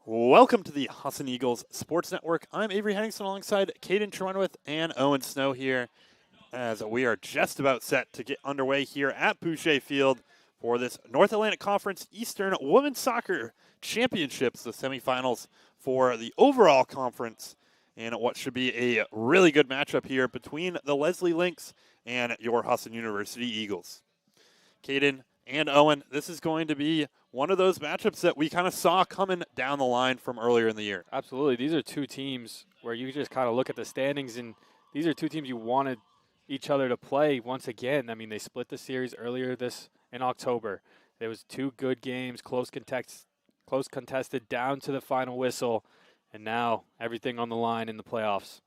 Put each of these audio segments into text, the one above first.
Welcome to the Husson Eagles Sports Network. I'm Avery Henningsen alongside Caden Trenwith and Owen Snow here as we are just about set to get underway here at Boucher Field for this North Atlantic Conference Eastern Women's Soccer Championships, the semifinals for the overall conference, and what should be a really good matchup here between the Lesley Lynx and your Husson University Eagles. Caden and Owen, this is going to be one of those matchups that we kind of saw coming down the line from earlier in the year. Absolutely. These are two teams where you just kind of look at the standings, and these are two teams you wanted each other to play once again. I mean, they split the series earlier in October. There was two good games, close contested down to the final whistle, and now everything on the line in the playoffs.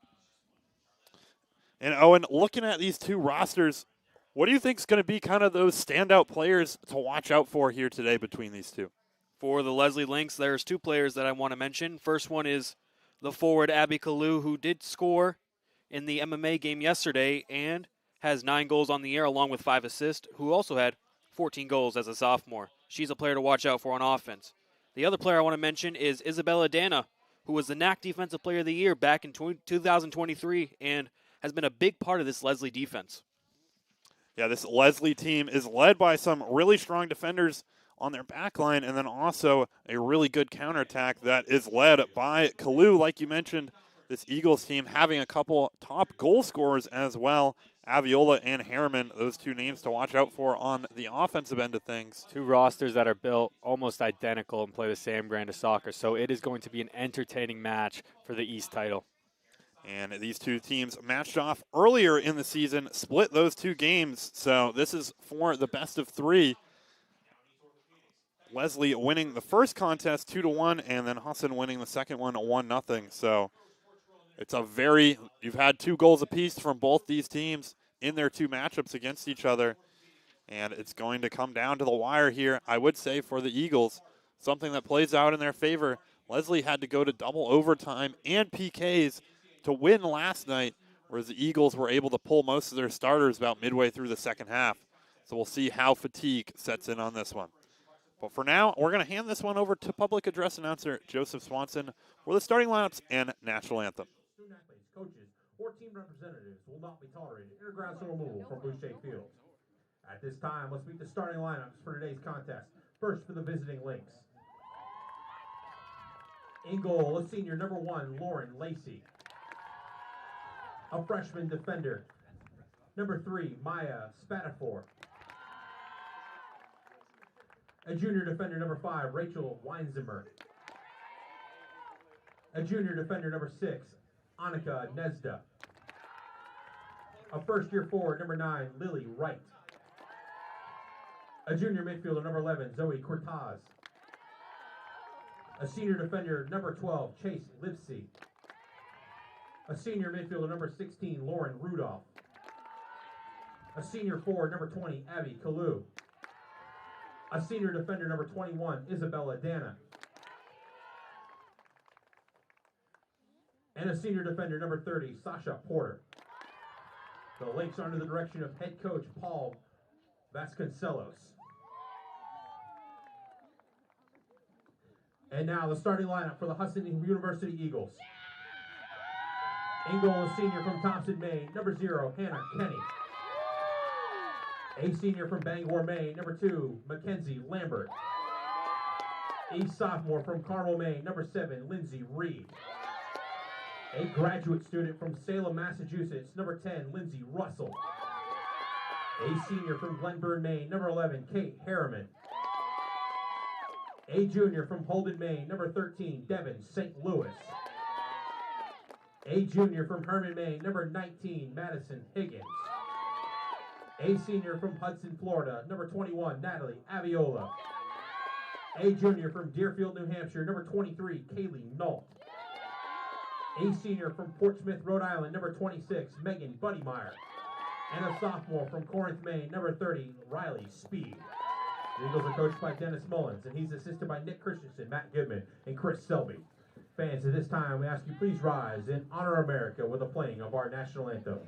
And Owen, looking at these two rosters, what do you think is going to be kind of those standout players to watch out for here today between these two? For the Lesley Lynx, there's two players that I want to mention. First one is the forward Abby Kalu, who did score in the MMA game yesterday and has 9 goals on the year along with 5 assists, who also had 14 goals as a sophomore. She's a player to watch out for on offense. The other player I want to mention is Isabella Dana, who was the NAC Defensive Player of the Year back in 2023 and has been a big part of this Lesley defense. Yeah, this Lesley team is led by some really strong defenders on their back line, and then also a really good counterattack that is led by Kalu, like you mentioned. This Eagles team having a couple top goal scorers as well, Aviola and Harriman, those two names to watch out for on the offensive end of things. Two rosters that are built almost identical and play the same brand of soccer, so it is going to be an entertaining match for the East title. And these two teams matched off earlier in the season, split those two games, so this is for the best of 3. Lesley winning the first contest 2-1, and then Husson winning the second one 1-0. So it's you've had 2 goals apiece from both these teams in their 2 matchups against each other. And it's going to come down to the wire here, I would say, for the Eagles. Something that plays out in their favor. Lesley had to go to double overtime and PKs to win last night, whereas the Eagles were able to pull most of their starters about midway through the second half. So we'll see how fatigue sets in on this one. But for now, we're going to hand this one over to public address announcer Joseph Swanson for the starting lineups and national anthem. Student athletes, coaches, or team representatives will not be tolerated interground snow removal from Boucher Field. At this time, let's meet the starting lineups for today's contest. First for the visiting Lynx. In goal, a senior number 1, Lauren Lacey. A freshman defender, number 3, Maya Spatafor. A junior defender, number 5, Rachel Weinzimmer. A junior defender, number 6, Annika Nezda. A first-year forward, number 9, Lily Wright. A junior midfielder, number 11, Zoe Cortaz. A senior defender, number 12, Chase Livesey. A senior midfielder, number 16, Lauren Rudolph. A senior forward, number 20, Abby Kalu. A senior defender, number 21, Isabella Dana. And a senior defender, number 30, Sasha Porter. The Lynx are under the direction of head coach Paul Vasconcelos. And now the starting lineup for the Husson University Eagles. In goal, a senior from Thompson, Maine, number 0, Hannah Kenny. A senior from Bangor, Maine, number 2, Mackenzie Lambert. A sophomore from Carmel, Maine, number 7, Lindsay Reed. A graduate student from Salem, Massachusetts, number 10, Lindsay Russell. A senior from Glenburn, Maine, number 11, Kate Harriman. A junior from Holden, Maine, number 13, Devin St. Louis. A junior from Herman, Maine, number 19, Madison Higgins. A senior from Hudson, Florida, number 21, Natalie Aviola. A junior from Deerfield, New Hampshire, number 23, Kaylee Nault. A senior from Portsmouth, Rhode Island, number 26, Megan Buddymeyer. And a sophomore from Corinth, Maine, number 30, Riley Speed. The Eagles are coached by Dennis Mullins, and he's assisted by Nick Christensen, Matt Goodman, and Chris Selby. Fans, at this time, we ask you please rise and honor America with the playing of our national anthem.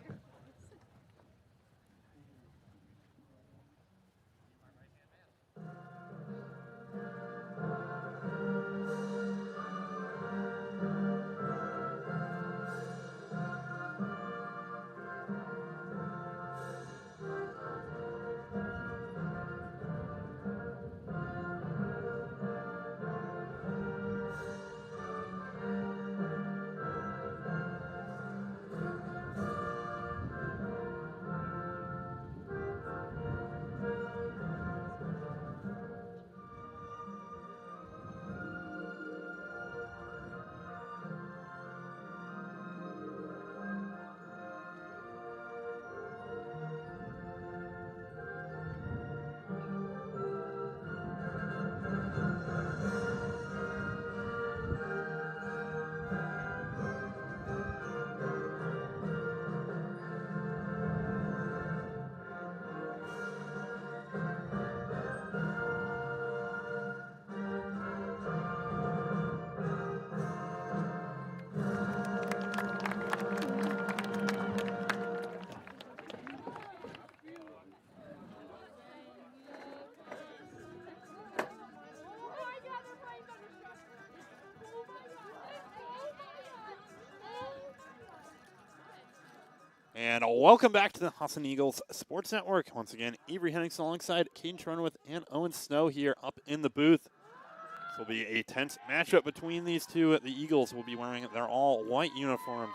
And welcome back to the Husson Eagles Sports Network. Once again, Avery Henningsen alongside Caden Trenowith and Owen Snow here up in the booth. This will be a tense matchup between these two. The Eagles will be wearing their all-white uniforms.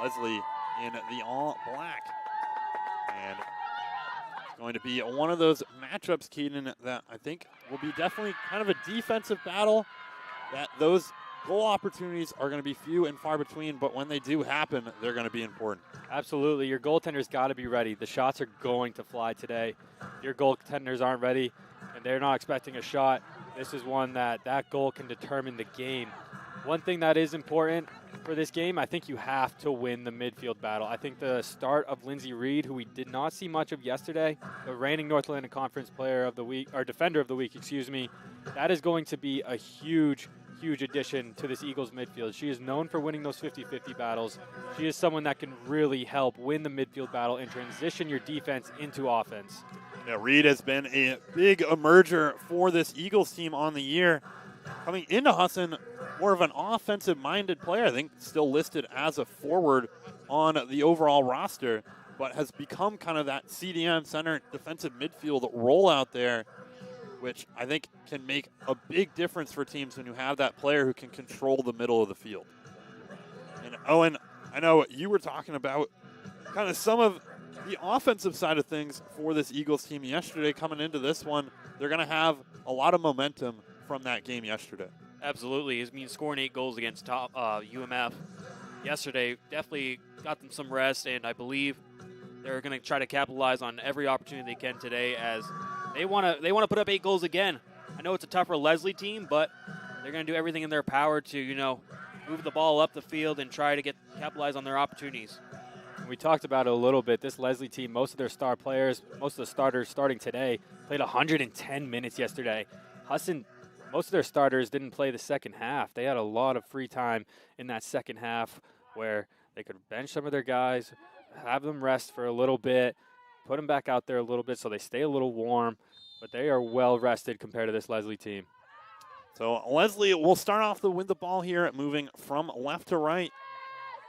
Lesley in the all-black. And it's going to be one of those matchups, Caden, that I think will be definitely kind of a defensive battle. That those goal opportunities are going to be few and far between, but when they do happen, they're going to be important. Absolutely. Your goaltender's got to be ready. The shots are going to fly today. Your goaltenders aren't ready, and they're not expecting a shot. This is one that goal can determine the game. One thing that is important for this game, I think you have to win the midfield battle. I think the start of Lindsey Reed, who we did not see much of yesterday, the reigning North Atlantic Conference player of the week, or defender of the week, excuse me, that is going to be a huge addition to this Eagles midfield. She is known for winning those 50-50 battles. She is someone that can really help win the midfield battle and transition your defense into offense. Yeah, Reed has been a big emerger for this Eagles team on the year. Coming into Husson, more of an offensive-minded player, I think still listed as a forward on the overall roster, but has become kind of that CDM center defensive midfield role out there, which I think can make a big difference for teams when you have that player who can control the middle of the field. And Owen, I know you were talking about kind of some of the offensive side of things for this Eagles team yesterday. Coming into this one, they're going to have a lot of momentum from that game yesterday. Absolutely. It means scoring 8 goals against top UMF yesterday definitely got them some rest, and I believe they're going to try to capitalize on every opportunity they can today as they want to put up 8 goals again. I know it's a tougher Lesley team, but they're going to do everything in their power to, move the ball up the field and try to capitalize on their opportunities. We talked about it a little bit. This Lesley team, most of their star players, most of the starters starting today, played 110 minutes yesterday. Husson, most of their starters didn't play the second half. They had a lot of free time in that second half where they could bench some of their guys, have them rest for a little bit, put them back out there a little bit so they stay a little warm, but they are well rested compared to this Lesley team. So Lesley will start off with the ball here, moving from left to right,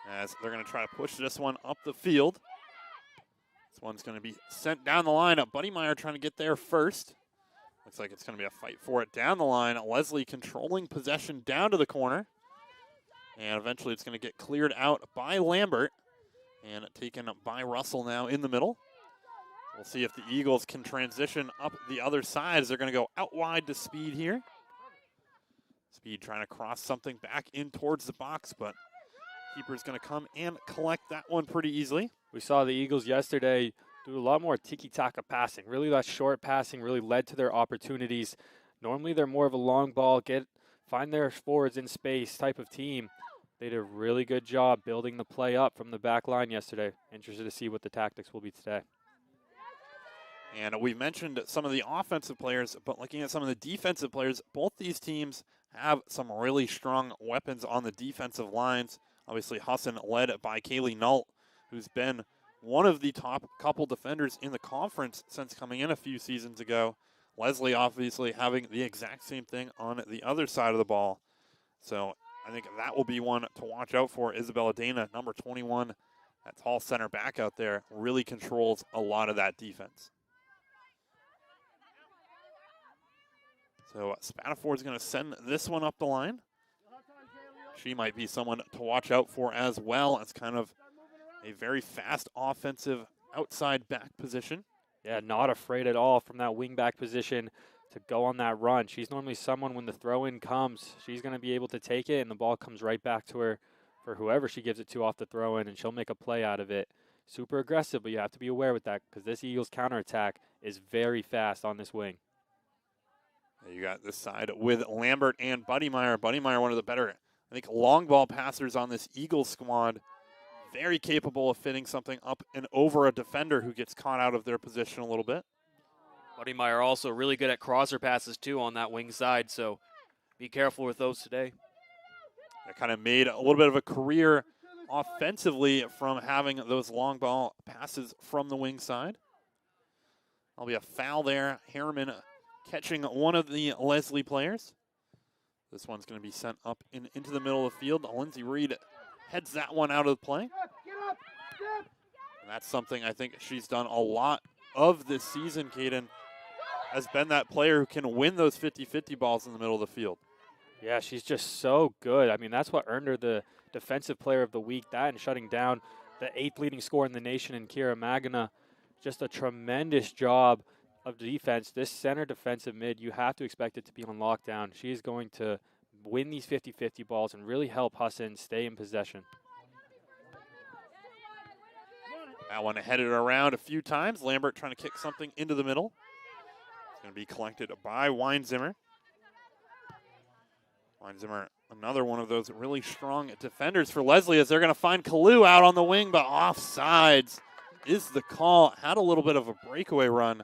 as they're going to try to push this one up the field. This one's going to be sent down the line. Buddy Meyer trying to get there first. Looks like it's going to be a fight for it down the line. Lesley controlling possession down to the corner. And eventually it's going to get cleared out by Lambert and taken by Russell now in the middle. We'll see if the Eagles can transition up the other side as they're going to go out wide to Speed here. Speed trying to cross something back in towards the box, but keeper's going to come and collect that one pretty easily. We saw the Eagles yesterday do a lot more tiki-taka passing. Really, that short passing really led to their opportunities. Normally, they're more of a long ball, find their forwards in space type of team. They did a really good job building the play up from the back line yesterday. Interested to see what the tactics will be today. And we've mentioned some of the offensive players, but looking at some of the defensive players, both these teams have some really strong weapons on the defensive lines. Obviously, Husson led by Kaylee Nault, who's been one of the top couple defenders in the conference since coming in a few seasons ago. Lesley obviously having the exact same thing on the other side of the ball. So I think that will be one to watch out for. Isabella Dana, number 21, that tall center back out there, really controls a lot of that defense. So Spatafor is going to send this one up the line. She might be someone to watch out for as well. It's kind of a very fast offensive outside back position. Yeah, not afraid at all from that wing back position to go on that run. She's normally someone when the throw-in comes, she's going to be able to take it and the ball comes right back to her for whoever she gives it to off the throw-in, and she'll make a play out of it. Super aggressive, but you have to be aware with that because this Eagles counterattack is very fast on this wing. You got this side with Lambert and Buddy Meyer. Buddy Meyer, one of the better, I think, long ball passers on this Eagles squad. Very capable of fitting something up and over a defender who gets caught out of their position a little bit. Buddy Meyer also really good at crosser passes, too, on that wing side, so be careful with those today. That kind of made a little bit of a career offensively from having those long ball passes from the wing side. There'll be a foul there. Harriman catching one of the Lesley players. This one's going to be sent up into the middle of the field. Lindsey Reed heads that one out of the play. And that's something I think she's done a lot of this season, Kaden, has been that player who can win those 50-50 balls in the middle of the field. Yeah, she's just so good. I mean, that's what earned her the Defensive Player of the Week. That and shutting down the 8th leading scorer in the nation in Kira Magana. Just a tremendous job of defense. This center defensive mid, you have to expect it to be on lockdown. She is going to win these 50-50 balls and really help Husson stay in possession. That one headed around a few times. Lambert trying to kick something into the middle. It's going to be collected by Weinzimmer. Weinzimmer, another one of those really strong defenders for Lesley, as they're going to find Kalu out on the wing, but offsides is the call. Had a little bit of a breakaway run.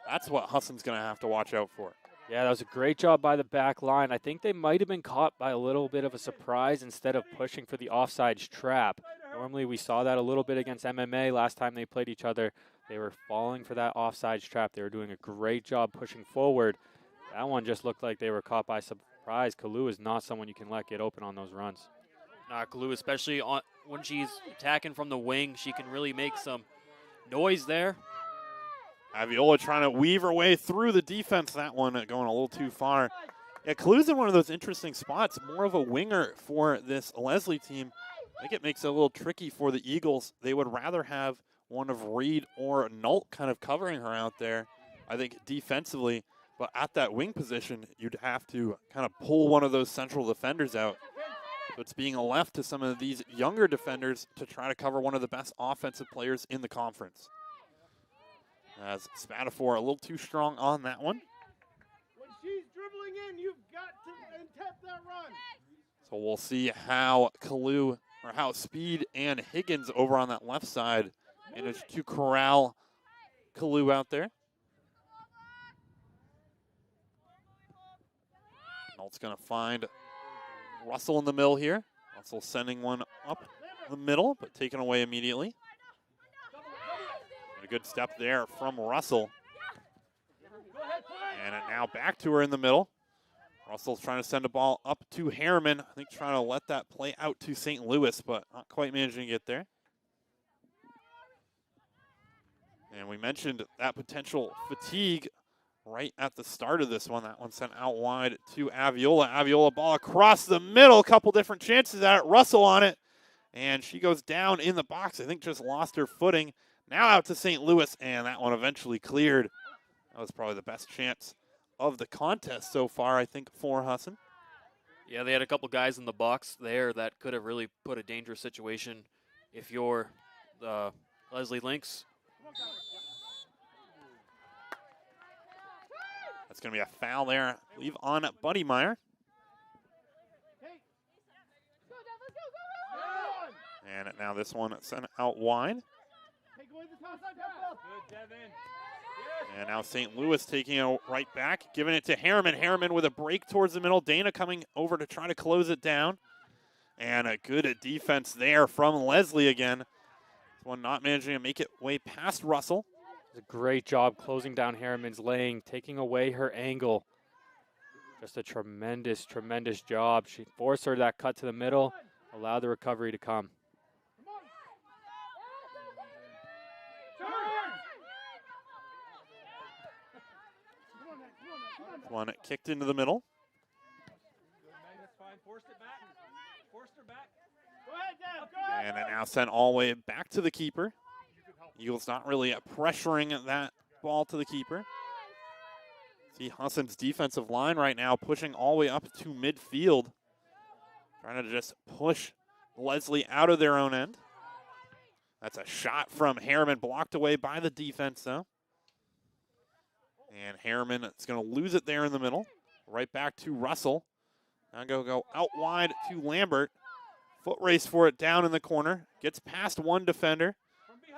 That's what Husson's going to have to watch out for. Yeah, that was a great job by the back line. I think they might have been caught by a little bit of a surprise instead of pushing for the offsides trap. Normally we saw that a little bit against MMA last time they played each other. They were falling for that offsides trap. They were doing a great job pushing forward. That one just looked like they were caught by surprise. Kalu is not someone you can let get open on those runs. Kalu, especially when she's attacking from the wing, she can really make some noise there. Aviola trying to weave her way through the defense. That one going a little too far. Yeah, Kalu's in one of those interesting spots. More of a winger for this Lesley team. I think it makes it a little tricky for the Eagles. They would rather have one of Reed or Nault kind of covering her out there, I think, defensively. But at that wing position, you'd have to kind of pull one of those central defenders out. So it's being left to some of these younger defenders to try to cover one of the best offensive players in the conference. As Spatafor a little too strong on that one. When she's dribbling in, you've got to tap that run. So we'll see how Kalu, or how Speed and Higgins over on that left side manage to corral Kalu out there. Nault's going to find Russell in the middle here. Russell sending one up the middle, but taken away immediately. A good step there from Russell. And now back to her in the middle. Russell's trying to send a ball up to Harriman. I think trying to let that play out to St. Louis, but not quite managing to get there. And we mentioned that potential fatigue right at the start of this one. That one sent out wide to Aviola. Aviola ball across the middle. A couple different chances at it. Russell on it. And she goes down in the box. I think just lost her footing. Now out to St. Louis, and that one eventually cleared. That was probably the best chance of the contest so far, I think, for Husson. Yeah, they had a couple guys in the box there that could have really put a dangerous situation if you're the Lesley Lynx. That's going to be a foul there, I believe, on Buddy Meyer. And now this one sent out wide. And now St. Louis taking it right back, giving it to Harriman. Harriman with a break towards the middle. Dana coming over to try to close it down. And a good defense there from Lesley again. This one not managing to make it way past Russell. It's a great job closing down Harriman's lane, taking away her angle. Just a tremendous, tremendous job. She forced her that cut to the middle, allowed the recovery to come. One kicked into the middle. And it now sent all the way back to the keeper. Eagles not really pressuring that ball to the keeper. See Husson's defensive line right now pushing all the way up to midfield. Trying to just push Lesley out of their own end. That's a shot from Harriman, blocked away by the defense though. And Harriman is going to lose it there in the middle. Right back to Russell. Now go out wide to Lambert. Foot race for it down in the corner. Gets past one defender.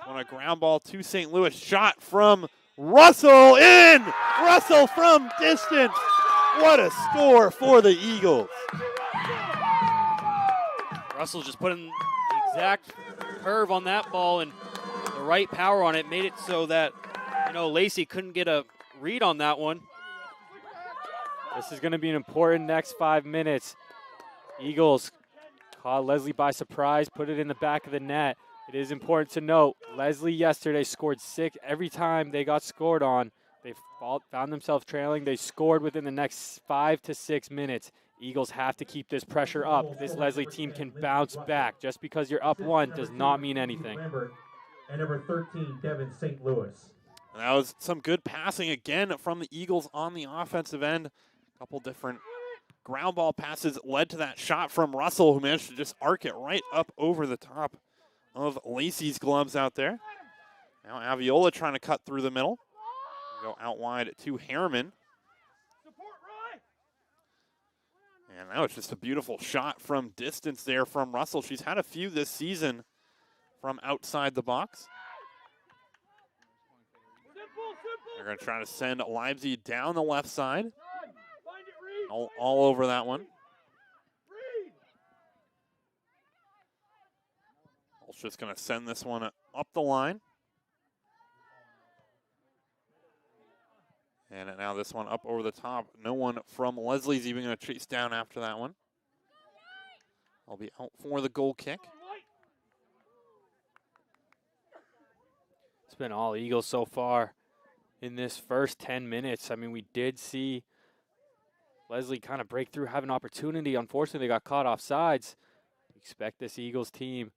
On a ground ball to St. Louis. Shot from Russell in! Russell from distance. What a score for the Eagles. Russell just put in the exact curve on that ball and the right power on it. Made it so that, Lacey couldn't get a read on that one. This is going to be an important next 5 minutes. Eagles caught Lesley by surprise, put it in the back of the net. It is important to note, Lesley yesterday scored 6. Every time they got scored on, they found themselves trailing. They scored within the next 5 to 6 minutes. Eagles have to keep this pressure up. This Lesley team can bounce back. Just because you're up 1 does not mean anything. And number 13, Devin St. Louis. And that was some good passing again from the Eagles on the offensive end. A couple different ground ball passes led to that shot from Russell, who managed to just arc it right up over the top of Lacey's gloves out there. Now Aviola trying to cut through the middle. Go out wide to Harriman. And that was just a beautiful shot from distance there from Russell. She's had a few this season from outside the box. They're going to try to send Livesey down the left side. All over that one. Ball's just going to send this one up the line. And now this one up over the top. No one from Lesley's even going to chase down after that one. I'll be out for the goal kick. It's been all Eagles so far in this first 10 minutes. I mean, we did see Lesley kind of break through, have an opportunity. Unfortunately, they got caught off sides. Expect this Eagles team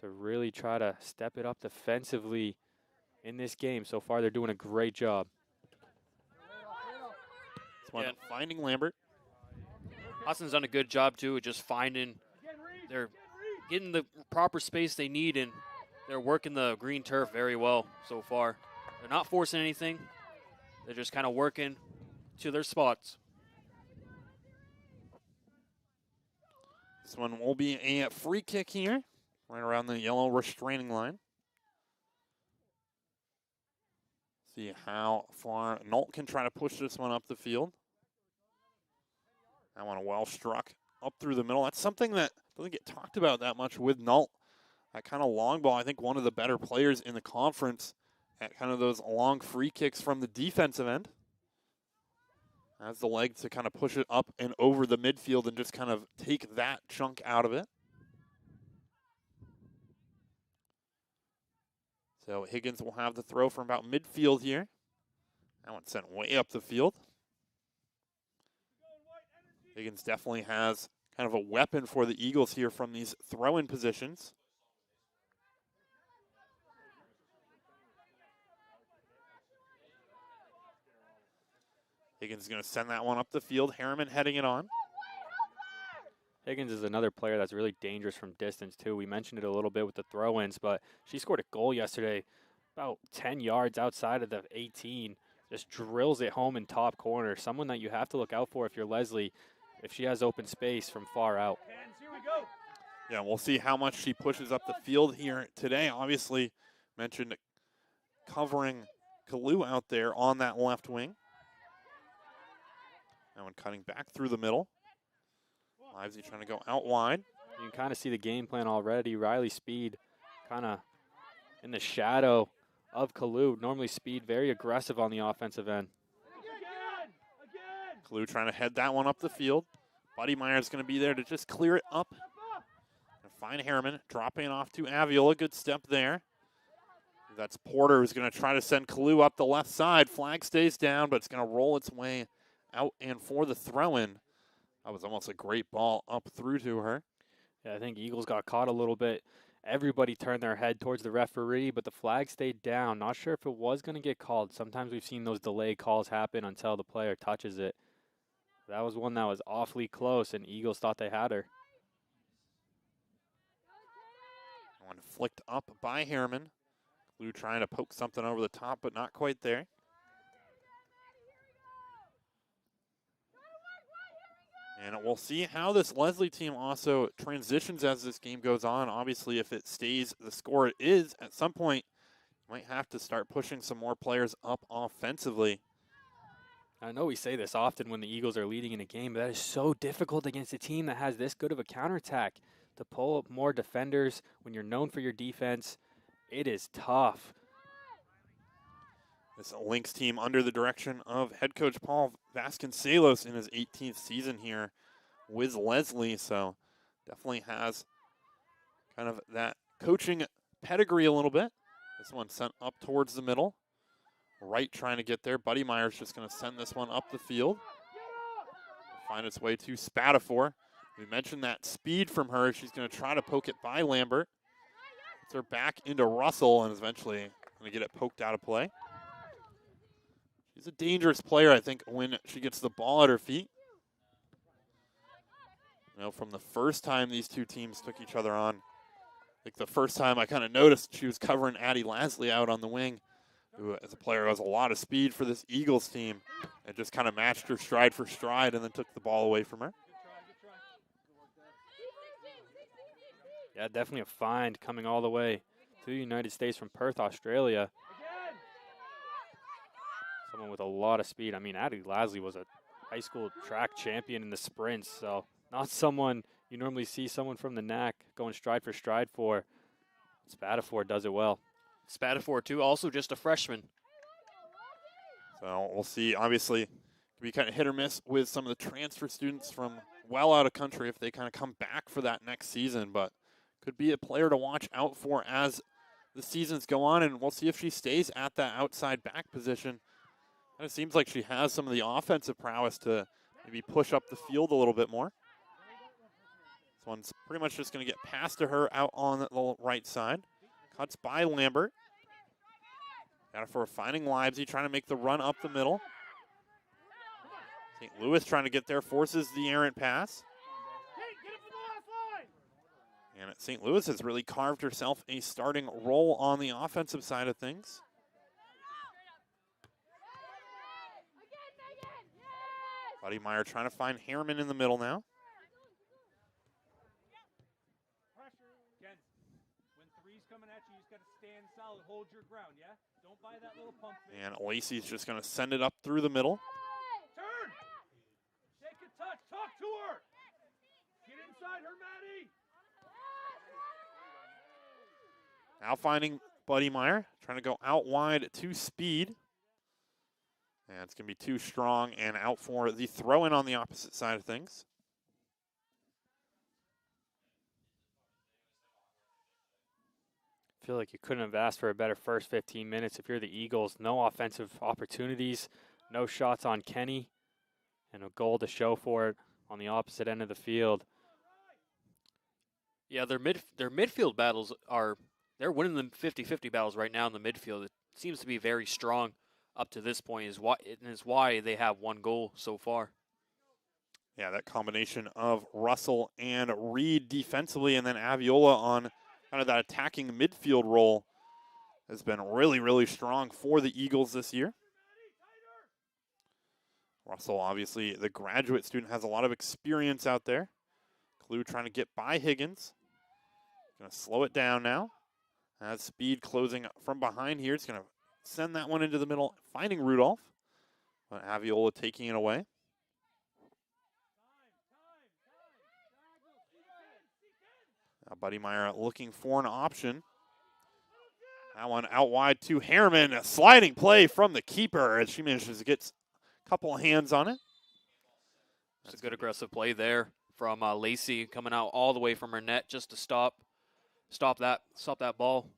to really try to step it up defensively in this game. So far, they're doing a great job. Finding Lambert. Husson's done a good job, too, of just finding, they're getting the proper space they need, and they're working the green turf very well so far. They're not forcing anything. They're just kind of working to their spots. This one will be a free kick here, right around the yellow restraining line. See how far Nolt can try to push this one up the field. That one well struck up through the middle. That's something that doesn't get talked about that much with Nolt. That kind of long ball, I think one of the better players in the conference at kind of those long free kicks from the defensive end. Has the leg to kind of push it up and over the midfield and just kind of take that chunk out of it. So Higgins will have the throw from about midfield here. That one sent way up the field. Higgins definitely has kind of a weapon for the Eagles here from these throw-in positions. Higgins is going to send that one up the field. Harriman heading it on. Higgins is another player that's really dangerous from distance, too. We mentioned it a little bit with the throw-ins, but she scored a goal yesterday about 10 yards outside of the 18. Just drills it home in top corner. Someone that you have to look out for if you're Lesley, if she has open space from far out. Yeah, we'll see how much she pushes up the field here today. Obviously, mentioned covering Kalu out there on that left wing. That one cutting back through the middle. Livesey trying to go out wide. You can kind of see the game plan already. Riley Speed kind of in the shadow of Kalu. Normally Speed very aggressive on the offensive end. Kalu trying to head that one up the field. Buddy Meyer's going to be there to just clear it up. And find Harriman, dropping it off to Aviola. Good step there. That's Porter who's going to try to send Kalu up the left side. Flag stays down, but it's going to roll its way out and for the throw-in. That was almost a great ball up through to her. Yeah, I think Eagles got caught a little bit. Everybody turned their head towards the referee, but the flag stayed down. Not sure if it was going to get called. Sometimes we've seen those delay calls happen until the player touches it. That was one that was awfully close, and Eagles thought they had her. One flicked up by Harriman. Kalu trying to poke something over the top, but not quite there. And we'll see how this Lesley team also transitions as this game goes on. Obviously, if it stays the score it is, at some point, you might have to start pushing some more players up offensively. I know we say this often when the Eagles are leading in a game, but that is so difficult against a team that has this good of a counterattack. To pull up more defenders when you're known for your defense, it is tough. This Lynx team under the direction of head coach Paul Vasconcelos in his 18th season here with Lesley. So definitely has kind of that coaching pedigree a little bit. This one sent up towards the middle. Wright trying to get there. Buddy Meyer's just going to send this one up the field. Find its way to Spatafor. We mentioned that speed from her. She's going to try to poke it by Lambert. Gets her back into Russell and is eventually going to get it poked out of play. She's a dangerous player, I think, when she gets the ball at her feet. You know, from the first time these two teams took each other on, I think the first time I kind of noticed she was covering Addie Lesley out on the wing, who as a player has a lot of speed for this Eagles team, and just kind of matched her stride for stride and then took the ball away from her. Yeah, definitely a find coming all the way to the United States from Perth, Australia. Someone with a lot of speed. I mean, Addie Lesley was a high school track champion in the sprints, so not someone you normally see someone from the NAC going stride for stride for. Spatafor does it well. Spatafor, too, also just a freshman. So we'll see. Obviously, it can be kind of hit or miss with some of the transfer students from well out of country if they kind of come back for that next season, but could be a player to watch out for as the seasons go on, and we'll see if she stays at that outside back position. Kind of seems like she has some of the offensive prowess to maybe push up the field a little bit more. This one's pretty much just going to get past to her out on the right side. Cuts by Lambert. Got it for finding Livesey, trying to make the run up the middle. St. Louis trying to get there, forces the errant pass. And St. Louis has really carved herself a starting role on the offensive side of things. Buddy Meyer trying to find Harriman in the middle now. Ken, when three's coming at you, you just got to stand solid, hold your ground, yeah? Don't buy that little pump fake. And Lacey's just going to send it up through the middle. Turn! Take a touch, talk to her! Get inside her, Maddie! Now finding Buddy Meyer, trying to go out wide to Speed. And it's going to be too strong and out for the throw-in on the opposite side of things. I feel like you couldn't have asked for a better first 15 minutes if you're the Eagles. No offensive opportunities, no shots on Kenny, and a goal to show for it on the opposite end of the field. Yeah, their midfield battles they're winning the 50-50 battles right now in the midfield. It seems to be very strong up to this point, is why they have one goal so far. Yeah, that combination of Russell and Reed defensively, and then Aviola on kind of that attacking midfield role has been really, really strong for the Eagles this year. Russell, obviously, the graduate student, has a lot of experience out there. Clue trying to get by Higgins. Going to slow it down now. Has Speed closing from behind here. It's going to send that one into the middle, finding Rudolph. But Aviola taking it away. Now Buddy Meyer looking for an option. That one out wide to Harriman. A sliding play from the keeper as she manages to get a couple of hands on it. That's a good aggressive play there from Lacey, coming out all the way from her net just to stop that ball.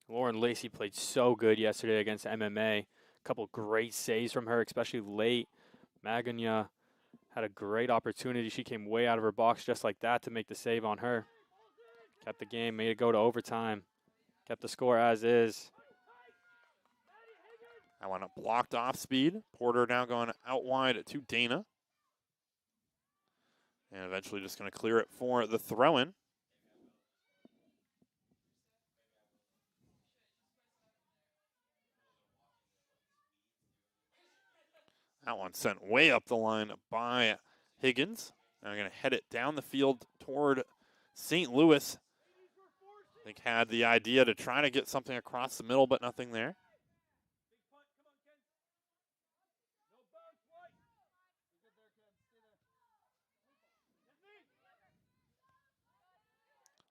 Lauren Lacey played so good yesterday against MMA. A couple great saves from her, especially late. Magana had a great opportunity. She came way out of her box just like that to make the save on her. Kept the game, made it go to overtime. Kept the score as is. That one blocked off Speed. Porter now going out wide to Dana. And eventually just going to clear it for the throw-in. That one sent way up the line by Higgins. Now we're going to head it down the field toward St. Louis. I think had the idea to try to get something across the middle, but nothing there.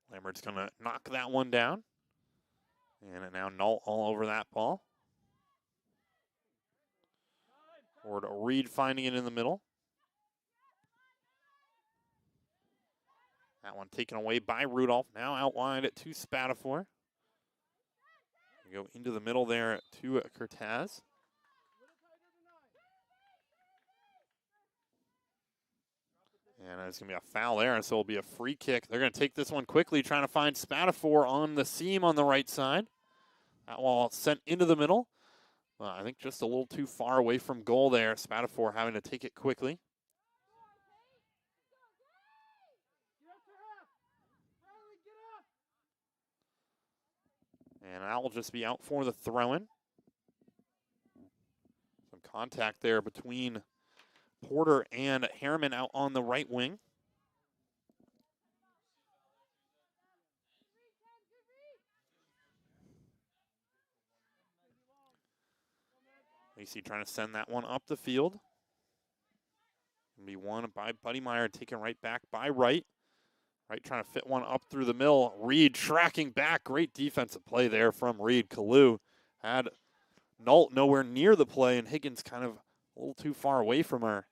Lambert's going to knock that one down. And it now null all over that ball. Or to Reed finding it in the middle. That one taken away by Rudolph. Now out wide to Spatafor. Go into the middle there to Cortez. And there's going to be a foul there, and so it'll be a free kick. They're going to take this one quickly, trying to find Spatafor on the seam on the right side. That ball sent into the middle. I think just a little too far away from goal there. Spatafor having to take it quickly. And that will just be out for the throw-in. Some contact there between Porter and Harriman out on the right wing. Lacey trying to send that one up the field. Gonna be won by Buddy Meyer, taken right back by Wright. Wright trying to fit one up through the middle. Reed tracking back. Great defensive play there from Reed. Kalu had Nault nowhere near the play, and Higgins kind of a little too far away from her.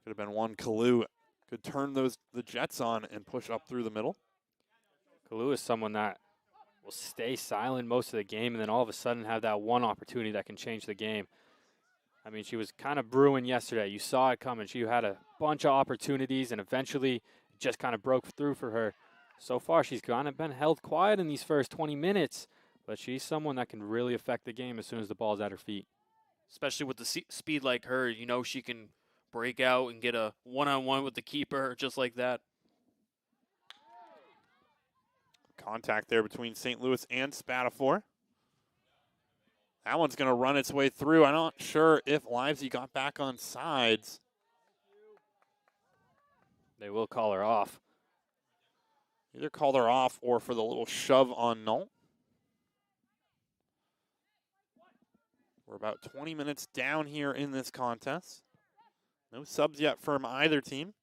Could have been one. Kalu could turn the Jets on and push up through the middle. Kalu is someone that will stay silent most of the game and then all of a sudden have that one opportunity that can change the game. I mean, she was kind of brewing yesterday. You saw it coming. She had a bunch of opportunities, and eventually it just kind of broke through for her. So far, she's kind of been held quiet in these first 20 minutes, but she's someone that can really affect the game as soon as the ball's at her feet. Especially with the speed like her, you know she can break out and get a one-on-one with the keeper just like that. Contact there between St. Louis and Spatafor. That one's going to run its way through. I'm not sure if Livesey got back on sides. They will call her off. Either call her off or for the little shove on Nault. We're about 20 minutes down here in this contest. No subs yet from either team.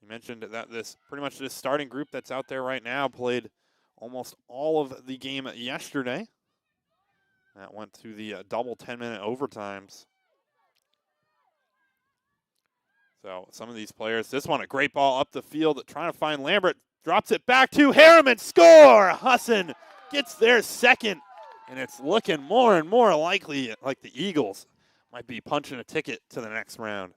You mentioned that this starting group that's out there right now played almost all of the game yesterday. That went to the double 10-minute overtimes. So some of these players, this one a great ball up the field, trying to find Lambert, drops it back to Harriman, score! Husson gets their second, and it's looking more and more likely like the Eagles might be punching a ticket to the next round.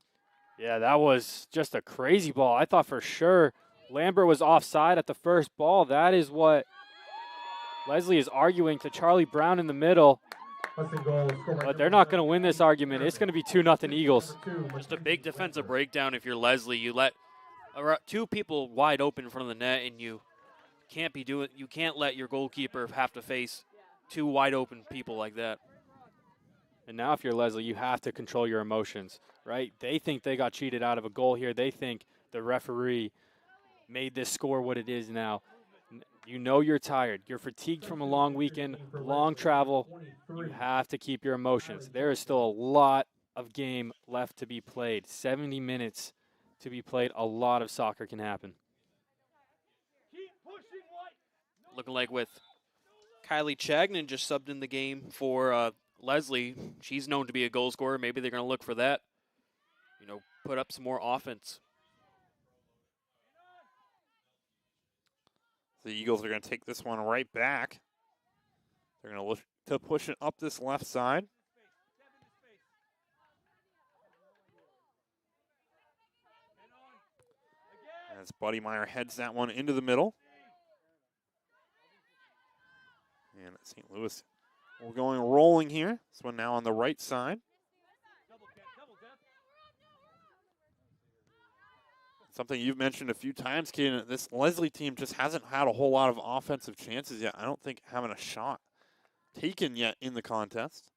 Yeah, that was just a crazy ball. I thought for sure Lambert was offside at the first ball. That is what Lesley is arguing to Charlie Brown in the middle. But they're not going to win this argument. It's going to be 2-0 Eagles. Just a big defensive breakdown if you're Lesley. You let two people wide open in front of the net, and you can't let your goalkeeper have to face two wide open people like that. And now if you're Lesley, you have to control your emotions, right? They think they got cheated out of a goal here. They think the referee made this score what it is now. You know you're tired. You're fatigued from a long weekend, long travel. You have to keep your emotions. There is still a lot of game left to be played. 70 minutes to be played. A lot of soccer can happen. Looking like with Kylie Chagnon just subbed in the game for Lesley. She's known to be a goal scorer. Maybe they're going to look for that. You know, put up some more offense. The Eagles are going to take this one right back. They're going to look to push it up this left side. As Buddy Meyer heads that one into the middle. And St. Louis, we're going rolling here. This one now on the right side. Something you've mentioned a few times, Kaden, this Lesley team just hasn't had a whole lot of offensive chances yet. I don't think having a shot taken yet in the contest.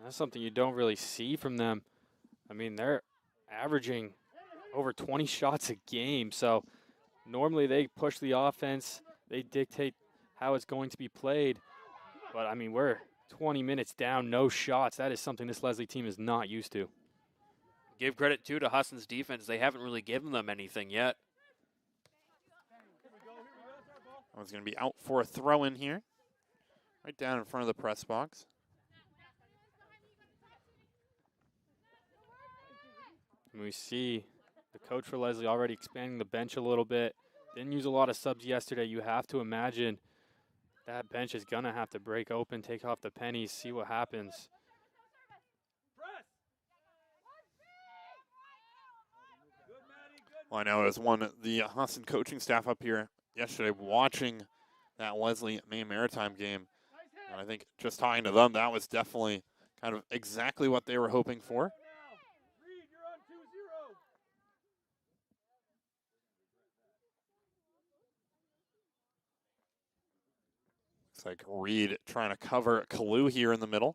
That's something you don't really see from them. I mean, they're averaging over 20 shots a game. So normally they push the offense. They dictate how it's going to be played. But, I mean, we're 20 minutes down, no shots. That is something this Lesley team is not used to. Give credit, too, to Husson's defense. They haven't really given them anything yet. That one's going to be out for a throw-in here. Right down in front of the press box. And we see the coach for Lesley already expanding the bench a little bit. Didn't use a lot of subs yesterday. You have to imagine That bench is going to have to break open, take off the pennies, see what happens. Well, I know as the Husson coaching staff up here yesterday watching that Lesley Maine Maritime game. And I think just talking to them, that was definitely kind of exactly what they were hoping for. Looks like Reed trying to cover Kalu here in the middle.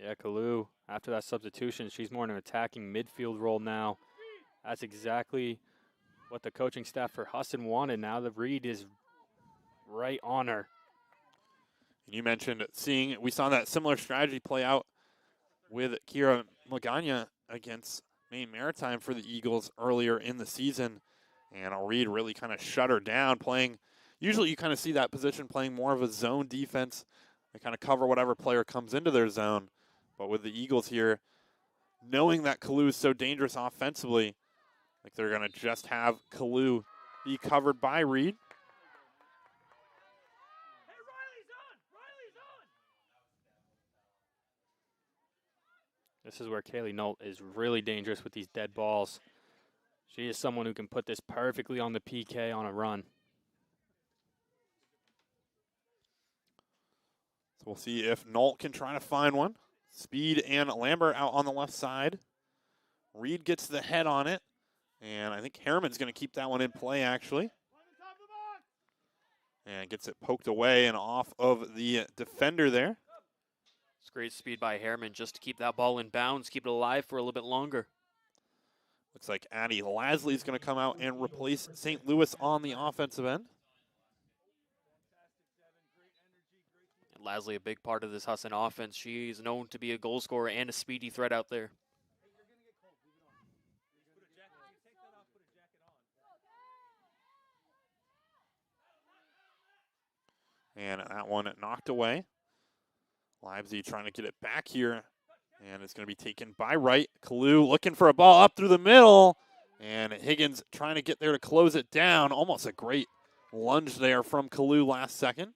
Yeah, Kalu, after that substitution, she's more in an attacking midfield role now. That's exactly what the coaching staff for Husson wanted. Now the Reed is right on her. You mentioned we saw that similar strategy play out with Kira Magana against Maine Maritime for the Eagles earlier in the season. And Reed really kind of shut her down playing. Usually you kind of see that position playing more of a zone defense. They kind of cover whatever player comes into their zone. But with the Eagles here, knowing that Kalu is so dangerous offensively, like they're going to just have Kalu be covered by Reed. This is where Kaylee Nolt is really dangerous with these dead balls. She is someone who can put this perfectly on the PK on a run. So we'll see if Nolt can try to find one. Speed and Lambert out on the left side. Reed gets the head on it. And I think Harriman's going to keep that one in play, actually. And gets it poked away and off of the defender there. It's great speed by Harriman just to keep that ball in bounds, keep it alive for a little bit longer. Looks like Addie Lasley's going to come out and replace St. Louis on the offensive end. And Lasley, a big part of this Husson offense. She's known to be a goal scorer and a speedy threat out there. And that one knocked away. Livesey trying to get it back here. And it's going to be taken by Wright. Kalu looking for a ball up through the middle. And Higgins trying to get there to close it down. Almost a great lunge there from Kalu last second.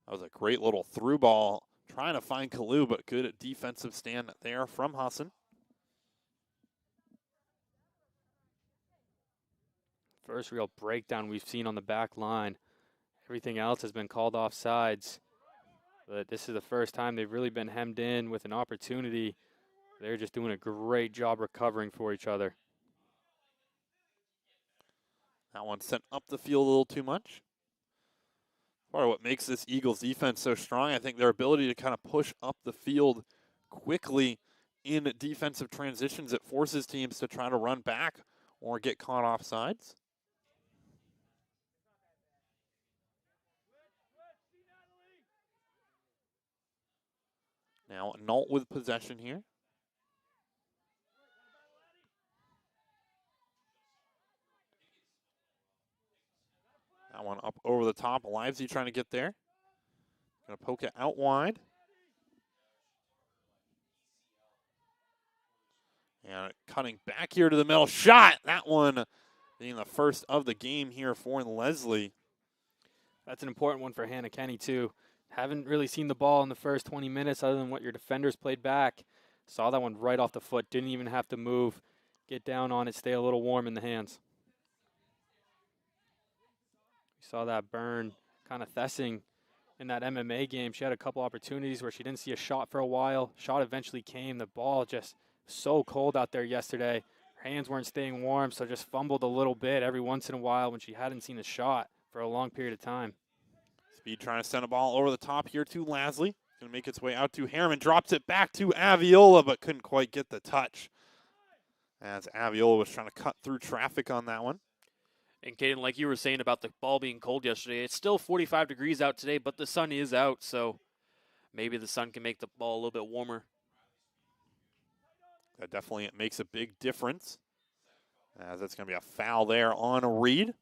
That was a great little through ball. Trying to find Kalu, but good defensive stand there from Husson. First real breakdown we've seen on the back line. Everything else has been called off sides. But this is the first time they've really been hemmed in with an opportunity. They're just doing a great job recovering for each other. That one sent up the field a little too much. Part of what makes this Eagles defense so strong, I think their ability to kind of push up the field quickly in defensive transitions. It forces teams to try to run back or get caught off sides. Now Nolt with possession here. That one up over the top. Livesey trying to get there. Going to poke it out wide. And cutting back here to the middle. Shot! That one being the first of the game here for Lesley. That's an important one for Hannah Kenny, too. Haven't really seen the ball in the first 20 minutes other than what your defenders played back. Saw that one right off the foot. Didn't even have to move. Get down on it. Stay a little warm in the hands. We saw that burn kind of Thessing in that MMA game. She had a couple opportunities where she didn't see a shot for a while. Shot eventually came. The ball just so cold out there yesterday. Her hands weren't staying warm, so just fumbled a little bit every once in a while when she hadn't seen a shot for a long period of time. Speed trying to send a ball over the top here to Lasley. Going to make its way out to Harriman. Drops it back to Aviola, but couldn't quite get the touch. As Aviola was trying to cut through traffic on that one. And Caden, like you were saying about the ball being cold yesterday, it's still 45 degrees out today, but the sun is out, so maybe the sun can make the ball a little bit warmer. That definitely makes a big difference. As that's going to be a foul there on Reed.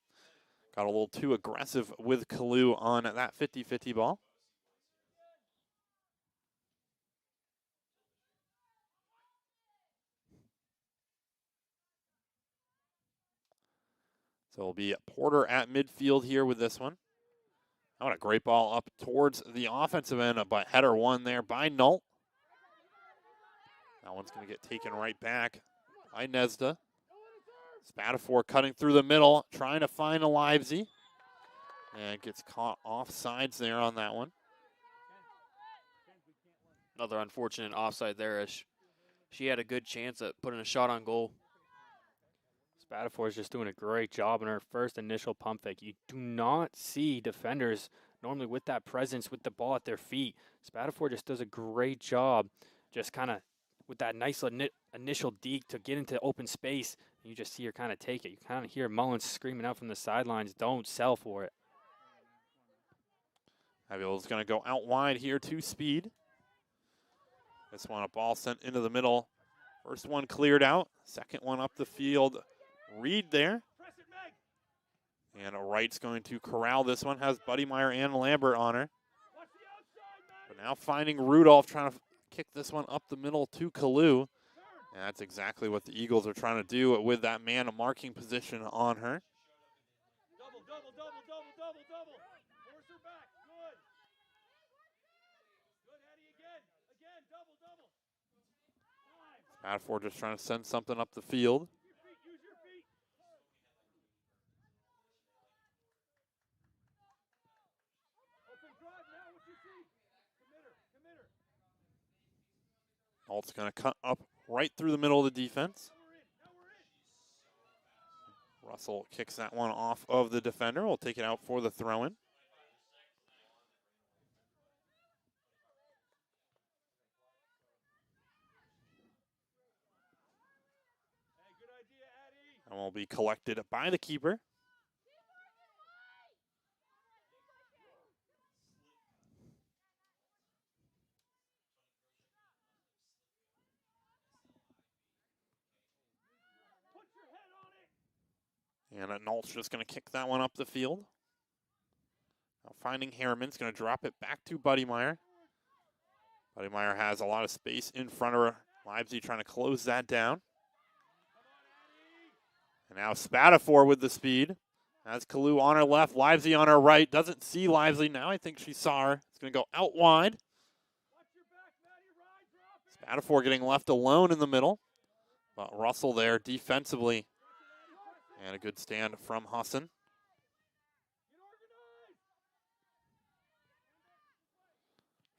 Got a little too aggressive with Kalu on that 50-50 ball. So it'll be Porter at midfield here with this one. Oh, what a great ball up towards the offensive end, but header one there by Nault. That one's going to get taken right back by Nesda. Spatafor cutting through the middle, trying to find a Livesey. And gets caught off sides there on that one. Another unfortunate offside there as she had a good chance at putting a shot on goal. Spatafor is just doing a great job in her first initial pump fake. You do not see defenders normally with that presence with the ball at their feet. Spatafor just does a great job just kind of with that nice initial deke to get into open space. And you just see her kind of take it. You kind of hear Mullins screaming out from the sidelines, don't sell for it. Aviola's going to go out wide here to Speed. This one, a ball sent into the middle. First one cleared out. Second one up the field. Reed there. And Wright's going to corral this one. Has Buddy Meyer and Lambert on her. But now finding Rudolph, trying to kick this one up the middle to Kalu. And that's exactly what the Eagles are trying to do with that man marking position on her. Double. Force her back. Good. Good, Eddie, again, double. Spatafor just trying to send something up the field. Use your feet. Open drive now, what you see? Commit her. Nault's going to cut up right through the middle of the defense. Now we're in. Russell kicks that one off of the defender. We'll take it out for the throw-in. Hey, good idea, Addie. And will be collected by the keeper. Put your head on it. And Nault's just going to kick that one up the field. Now finding Harriman's going to drop it back to Buddy Meyer. Buddy Meyer has a lot of space in front of her. Livesey trying to close that down. And now Spatafor with the speed. Has Kalu on her left, Livesey on her right. Doesn't see Livesey now. I think she saw her. It's going to go out wide. Spatafor getting left alone in the middle. But Russell there defensively. And a good stand from Husson.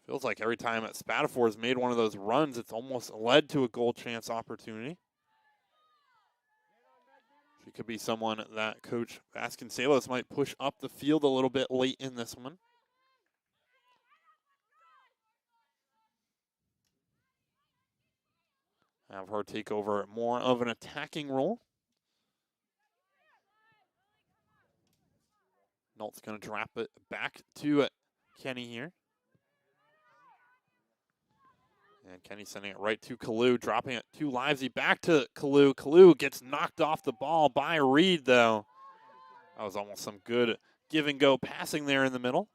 Feels like every time Spatafor has made one of those runs, it's almost led to a goal chance opportunity. She could be someone that Coach Vasconcelos might push up the field a little bit late in this one. Have her take over more of an attacking role. Nault's going to drop it back to Kenny here. And Kenny sending it right to Kalu, dropping it to Livesey, back to Kalu. Kalu gets knocked off the ball by Reed, though. That was almost some good give-and-go passing there in the middle.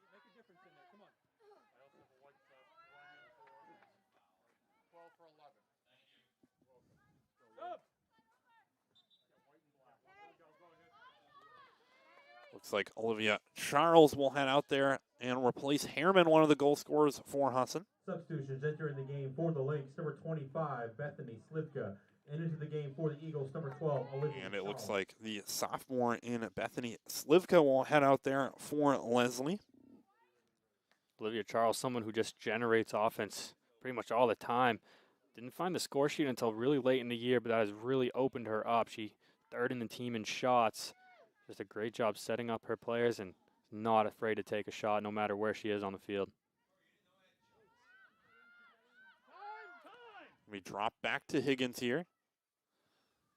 Looks like Olivia Charles will head out there and replace Harriman, one of the goal scorers for Husson. Substitutions entering the game for the Lynx, number 25, Bethany Slivka. And into the game for the Eagles, number 12, Olivia And it looks Charles. like the sophomore in Bethany Slivka will head out there for Lesley. Olivia Charles, someone who just generates offense pretty much all the time. Didn't find the score sheet until really late in the year, but that has really opened her up. She third in the team in shots. Just a great job setting up her players and not afraid to take a shot no matter where she is on the field. We drop back to Higgins here.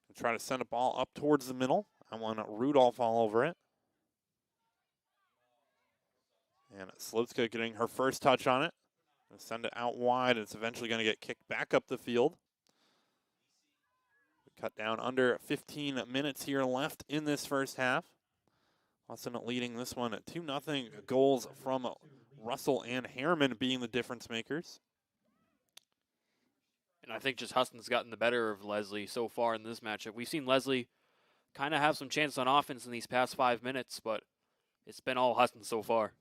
And try to send a ball up towards the middle. I want Rudolph all over it. And Slivka getting her first touch on it. Gonna send it out wide. It's eventually going to get kicked back up the field. Cut down under 15 minutes here left in this first half. Husson leading this one at 2-0. Goals from Russell and Harriman being the difference makers. And I think just Husson's gotten the better of Lesley so far in this matchup. We've seen Lesley kind of have some chances on offense in these past 5 minutes, but it's been all Husson so far.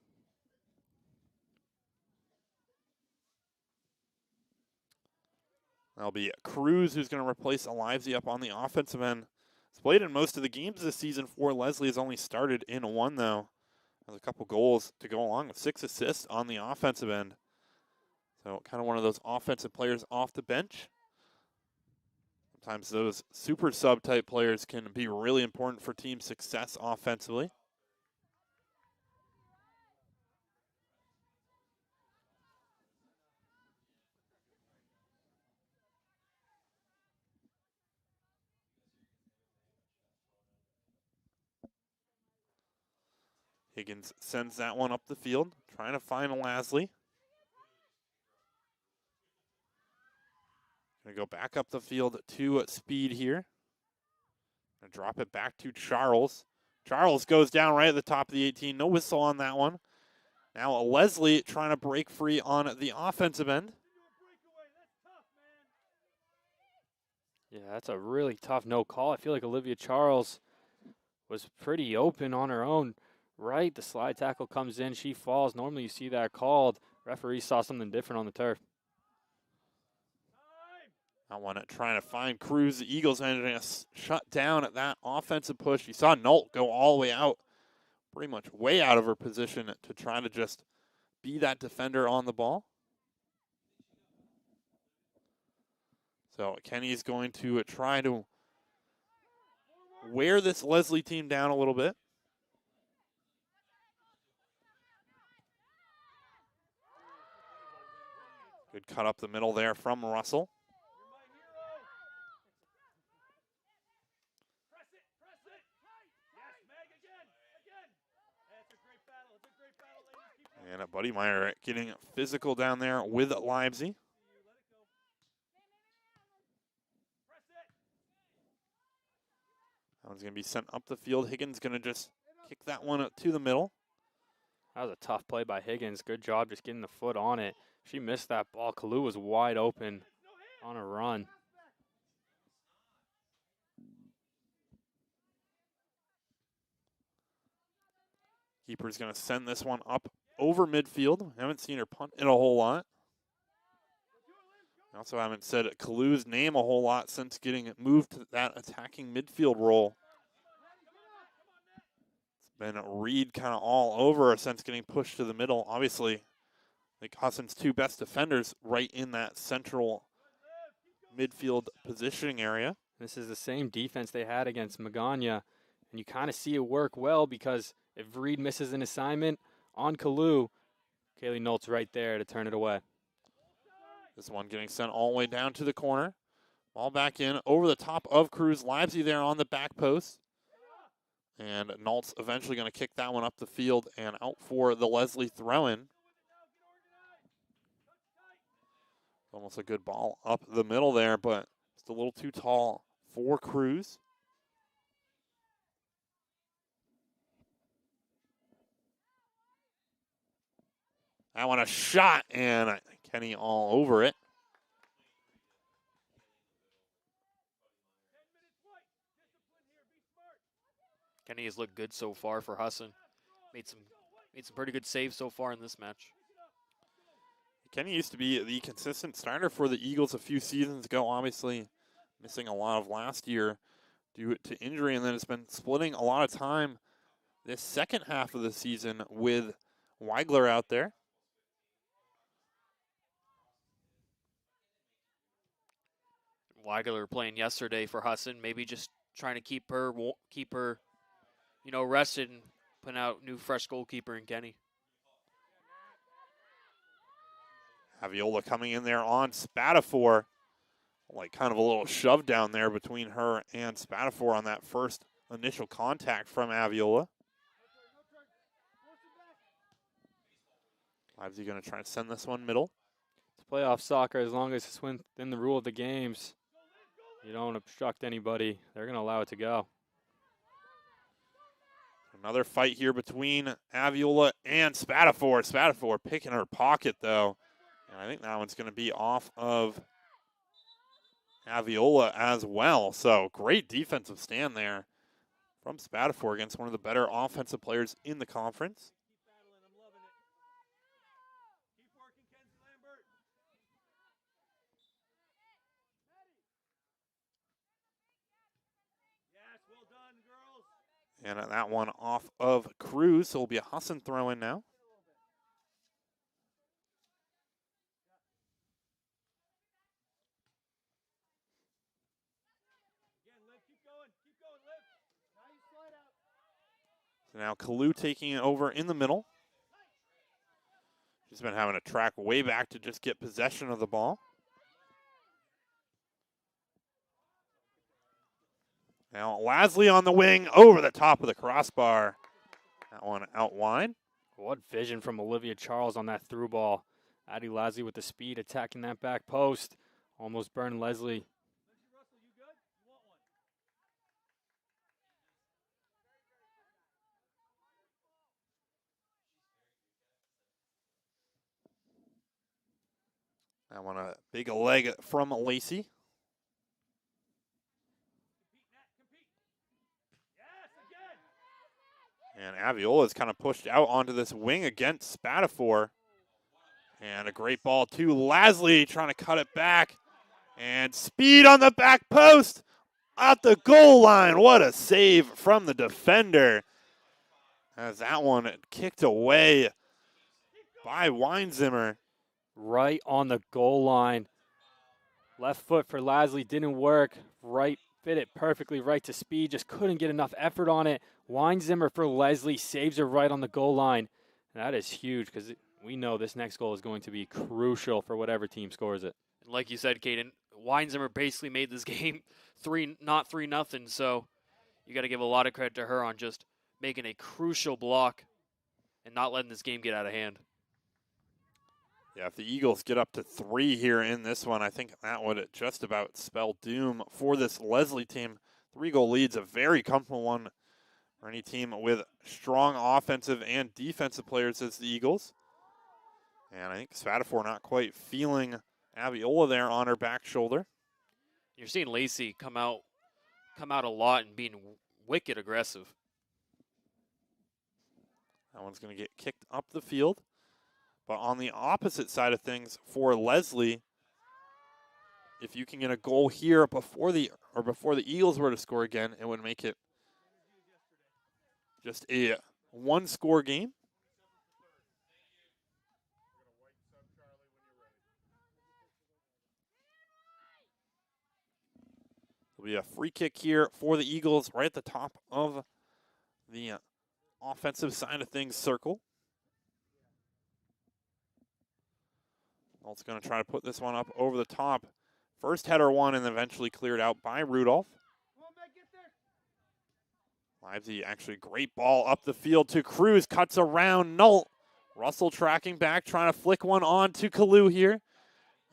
That'll be Cruz, who's going to replace Livesey up on the offensive end. He's played in most of the games this season for Lesley. Has only started in one, though. Has a couple goals to go along with 6 assists on the offensive end. So kind of one of those offensive players off the bench. Sometimes those super sub type players can be really important for team success offensively. Higgins sends that one up the field, trying to find Lesley. Gonna go back up the field to Speed here. Gonna drop it back to Charles. Charles goes down right at the top of the 18. No whistle on that one. Now Lesley trying to break free on the offensive end. Yeah, that's a really tough no call. I feel like Olivia Charles was pretty open on her own. Right, the slide tackle comes in, she falls. Normally you see that called. Referee saw something different on the turf. I want to trying to find Cruz. The Eagles ended up shut down at that offensive push. You saw Nolt go all the way out, pretty much way out of her position to try to just be that defender on the ball. So Kenny's going to try to wear this Lesley team down a little bit. Good cut up the middle there from Russell. And Buddy Meyer getting physical down there with Livesey. That one's going to be sent up the field. Higgins going to just kick that one to the middle. That was a tough play by Higgins. Good job just getting the foot on it. She missed that ball. Kalu was wide open on a run. Keeper's going to send this one up over midfield. Haven't seen her punt it a whole lot. I also haven't said Kalu's name a whole lot since getting moved to that attacking midfield role. It's been Reed kind of all over her since getting pushed to the middle. Obviously, I think Husson's 2 best defenders right in that central midfield positioning area. This is the same defense they had against Magana, and you kind of see it work well because if Reed misses an assignment on Kalu, Kaylee Nolt's right there to turn it away. This one getting sent all the way down to the corner. Ball back in over the top of Cruz. Livesey there on the back post. And Nolt's eventually going to kick that one up the field and out for the Lesley throw-in. Almost a good ball up the middle there, but it's a little too tall for Cruz. That one a shot, and Kenny all over it. Kenny has looked good so far for Husson. Made some pretty good saves so far in this match. Kenny used to be the consistent starter for the Eagles a few seasons ago, obviously missing a lot of last year due to injury, and then it's been splitting a lot of time this second half of the season with Weigler out there. Weigler playing yesterday for Husson, maybe just trying to keep her, rested and putting out new fresh goalkeeper in Kenny. Aviola coming in there on Spatafor. Like kind of a little shove down there between her and Spatafor on that first initial contact from Aviola. Livesey going to try to send this one middle. It's playoff soccer. As long as it's within the rule of the games, you don't obstruct anybody, they're going to allow it to go. Another fight here between Aviola and Spatafor. Spatafor picking her pocket, though. And I think that one's going to be off of Aviola as well. So great defensive stand there from Spatafor against one of the better offensive players in the conference. Keep battling. I'm loving it. Keep working, Kenzie Lambert. Yes, well done, girls. And that one off of Cruz, so it'll be a Husson throw in now. Again, Liv, keep going, Liv. Now you slide out. So now Kalu taking it over in the middle. She's been having to track way back to just get possession of the ball. Now Lesley on the wing, over the top of the crossbar. That one out wide. What vision from Olivia Charles on that through ball. Addie Lesley with the speed, attacking that back post. Almost burned Lesley. Lindsay Russell, you good? You want one? That one a big leg from Lacey. Compete, Nat, compete. Yes, again. And Aviola's kind of pushed out onto this wing against Spatafor. And a great ball to Lesley, trying to cut it back. And speed on the back post at the goal line. What a save from the defender. As that one kicked away by Weinzimmer. Right on the goal line. Left foot for Lesley didn't work. Right fit it perfectly right to speed. Just couldn't get enough effort on it. Weinzimmer for Lesley saves it right on the goal line. And that is huge because we know this next goal is going to be crucial for whatever team scores it. And like you said, Caden, Weinzimmer basically made this game not 3-0. So you got to give a lot of credit to her on just making a crucial block and not letting this game get out of hand. Yeah, if the Eagles get up to 3 here in this one, I think that would just about spell doom for this Lesley team. 3-goal lead's a very comfortable one for any team with strong offensive and defensive players as the Eagles. And I think Spatafor not quite feeling Aviola there on her back shoulder. You're seeing Lacey come out a lot and being wicked aggressive. That one's going to get kicked up the field. But on the opposite side of things for Lesley, if you can get a goal here before the Eagles were to score again, it would make it just a one-score game. There'll be a free kick here for the Eagles right at the top of the offensive side of things circle. It's going to try to put this one up over the top. First header won and eventually cleared out by Rudolph. Livesey actually great ball up the field to Cruz. Cuts around Null. Russell tracking back, trying to flick one on to Kalu here.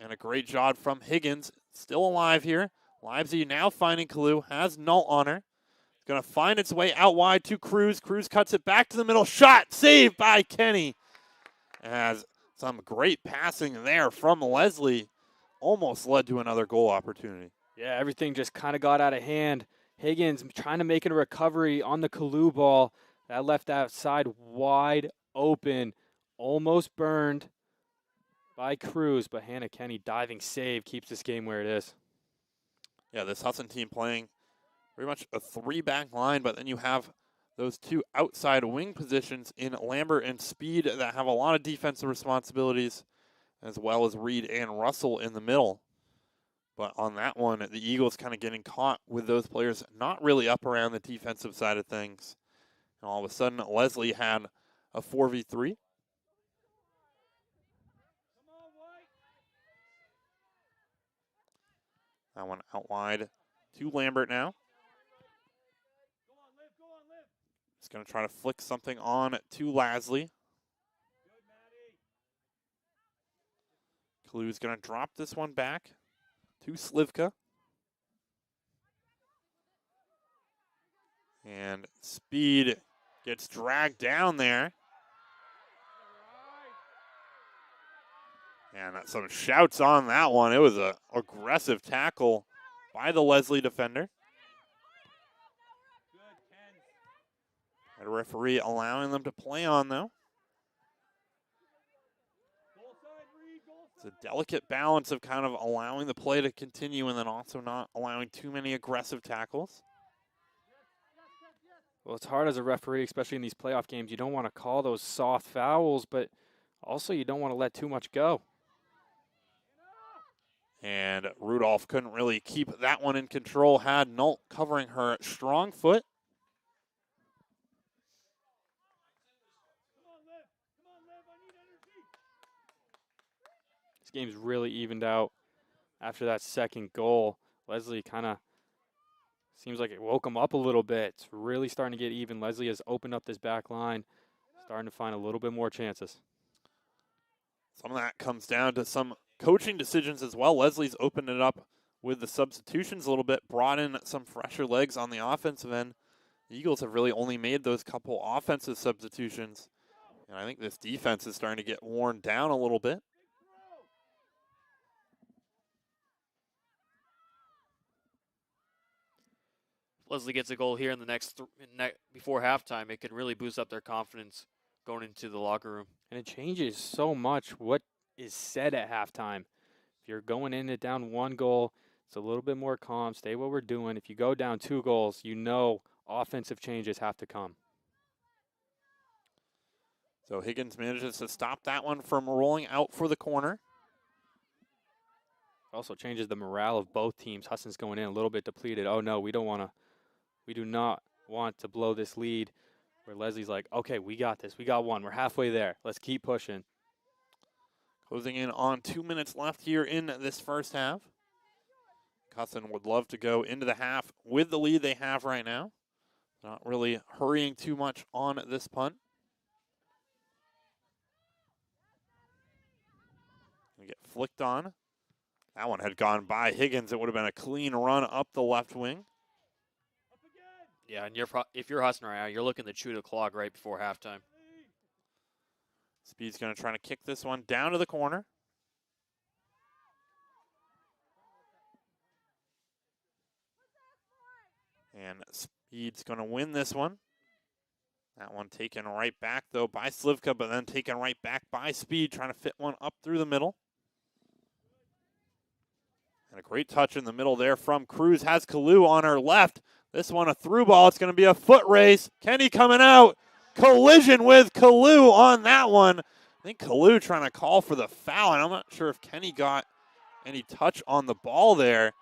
And a great job from Higgins. Still alive here. Livesey now finding Kalu. Has Null on her. It's going to find its way out wide to Cruz. Cruz cuts it back to the middle. Shot saved by Kenny. As some great passing there from Lesley almost led to another goal opportunity. Yeah, everything just kind of got out of hand. Higgins trying to make a recovery on the Kalu ball. That left outside wide open. Almost burned by Cruz, but Hannah Kenny diving save keeps this game where it is. Yeah, this Husson team playing very much a 3-back line, but then you have those 2 outside wing positions in Lambert and Speed that have a lot of defensive responsibilities, as well as Reed and Russell in the middle. But on that one, the Eagles kind of getting caught with those players not really up around the defensive side of things. And all of a sudden, Lesley had a 4v3. That one out wide to Lambert now. He's going to try to flick something on to Lesley. Kalu's going to drop this one back to Slivka. And Speed gets dragged down there. And some shouts on that one. It was an aggressive tackle by the Lesley defender. Good, Ken. The referee allowing them to play on, though. It's a delicate balance of kind of allowing the play to continue and then also not allowing too many aggressive tackles. Well, it's hard as a referee, especially in these playoff games. You don't want to call those soft fouls, but also you don't want to let too much go. And Rudolph couldn't really keep that one in control, had Nolt covering her strong foot. This game's really evened out after that second goal. Lesley kind of seems like it woke him up a little bit. It's really starting to get even. Lesley has opened up this back line, starting to find a little bit more chances. Some of that comes down to some coaching decisions as well. Leslie's opened it up with the substitutions a little bit, brought in some fresher legs on the offensive end. The Eagles have really only made those couple offensive substitutions. And I think this defense is starting to get worn down a little bit. Lesley gets a goal here in the next before halftime, it can really boost up their confidence going into the locker room. And it changes so much what is said at halftime. If you're going in it down 1 goal, it's a little bit more calm. Stay what we're doing. If you go down 2 goals, you know offensive changes have to come. So Higgins manages to stop that one from rolling out for the corner. Also changes the morale of both teams. Husson's going in a little bit depleted. Oh no, we do not want to blow this lead. Where Leslie's like, okay, we got this. We got one. We're halfway there. Let's keep pushing. Closing in on 2 minutes left here in this first half. Husson would love to go into the half with the lead they have right now. Not really hurrying too much on this punt. We get flicked on. That one had gone by Higgins. It would have been a clean run up the left wing. Yeah, and if you're Husson right now, you're looking to chew the clock right before halftime. Speed's going to try to kick this one down to the corner. And Speed's going to win this one. That one taken right back, though, by Slivka, but then taken right back by Speed, trying to fit one up through the middle. And a great touch in the middle there from Cruz. Has Kalu on her left. This one a through ball. It's going to be a foot race. Kenny coming out. Collision with Kalu on that one. I think Kalu trying to call for the foul, and I'm not sure if Kenny got any touch on the ball there.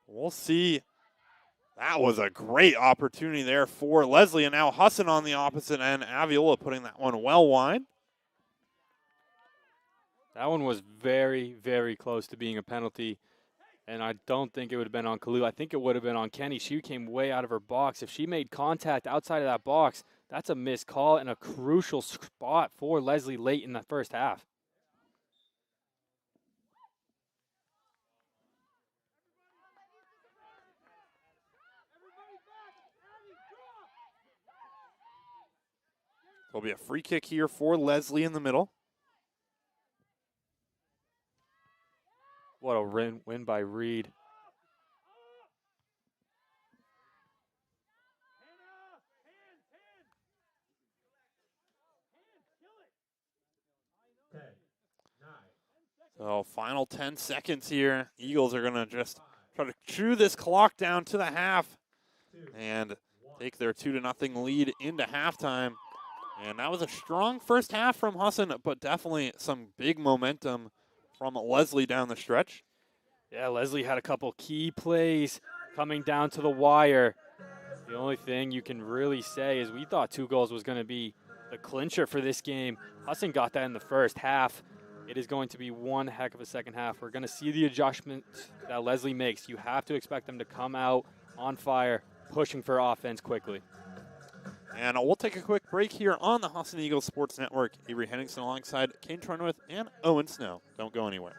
We'll see. That was a great opportunity there for Lesley, and now Husson on the opposite end. Aviola putting that one well wide. That one was very, very close to being a penalty, and I don't think it would have been on Kalu. I think it would have been on Kenny. She came way out of her box. If she made contact outside of that box, that's a missed call and a crucial spot for Lesley late in the first half. There'll be a free kick here for Lesley in the middle. What a win by Reed. So final 10 seconds here. Eagles are going to just try to chew this clock down to the half and take their 2-0 lead into halftime. And that was a strong first half from Husson, but definitely some big momentum from Lesley down the stretch. Yeah, Lesley had a couple key plays coming down to the wire. The only thing you can really say is we thought 2 goals was going to be the clincher for this game. Husson got that in the first half. It is going to be one heck of a second half. We're going to see the adjustments that Lesley makes. You have to expect them to come out on fire, pushing for offense quickly. And we'll take a quick break here on the Husson Eagles Sports Network. Avery Henningsen alongside Kane Trenwith and Owen Snow. Don't go anywhere.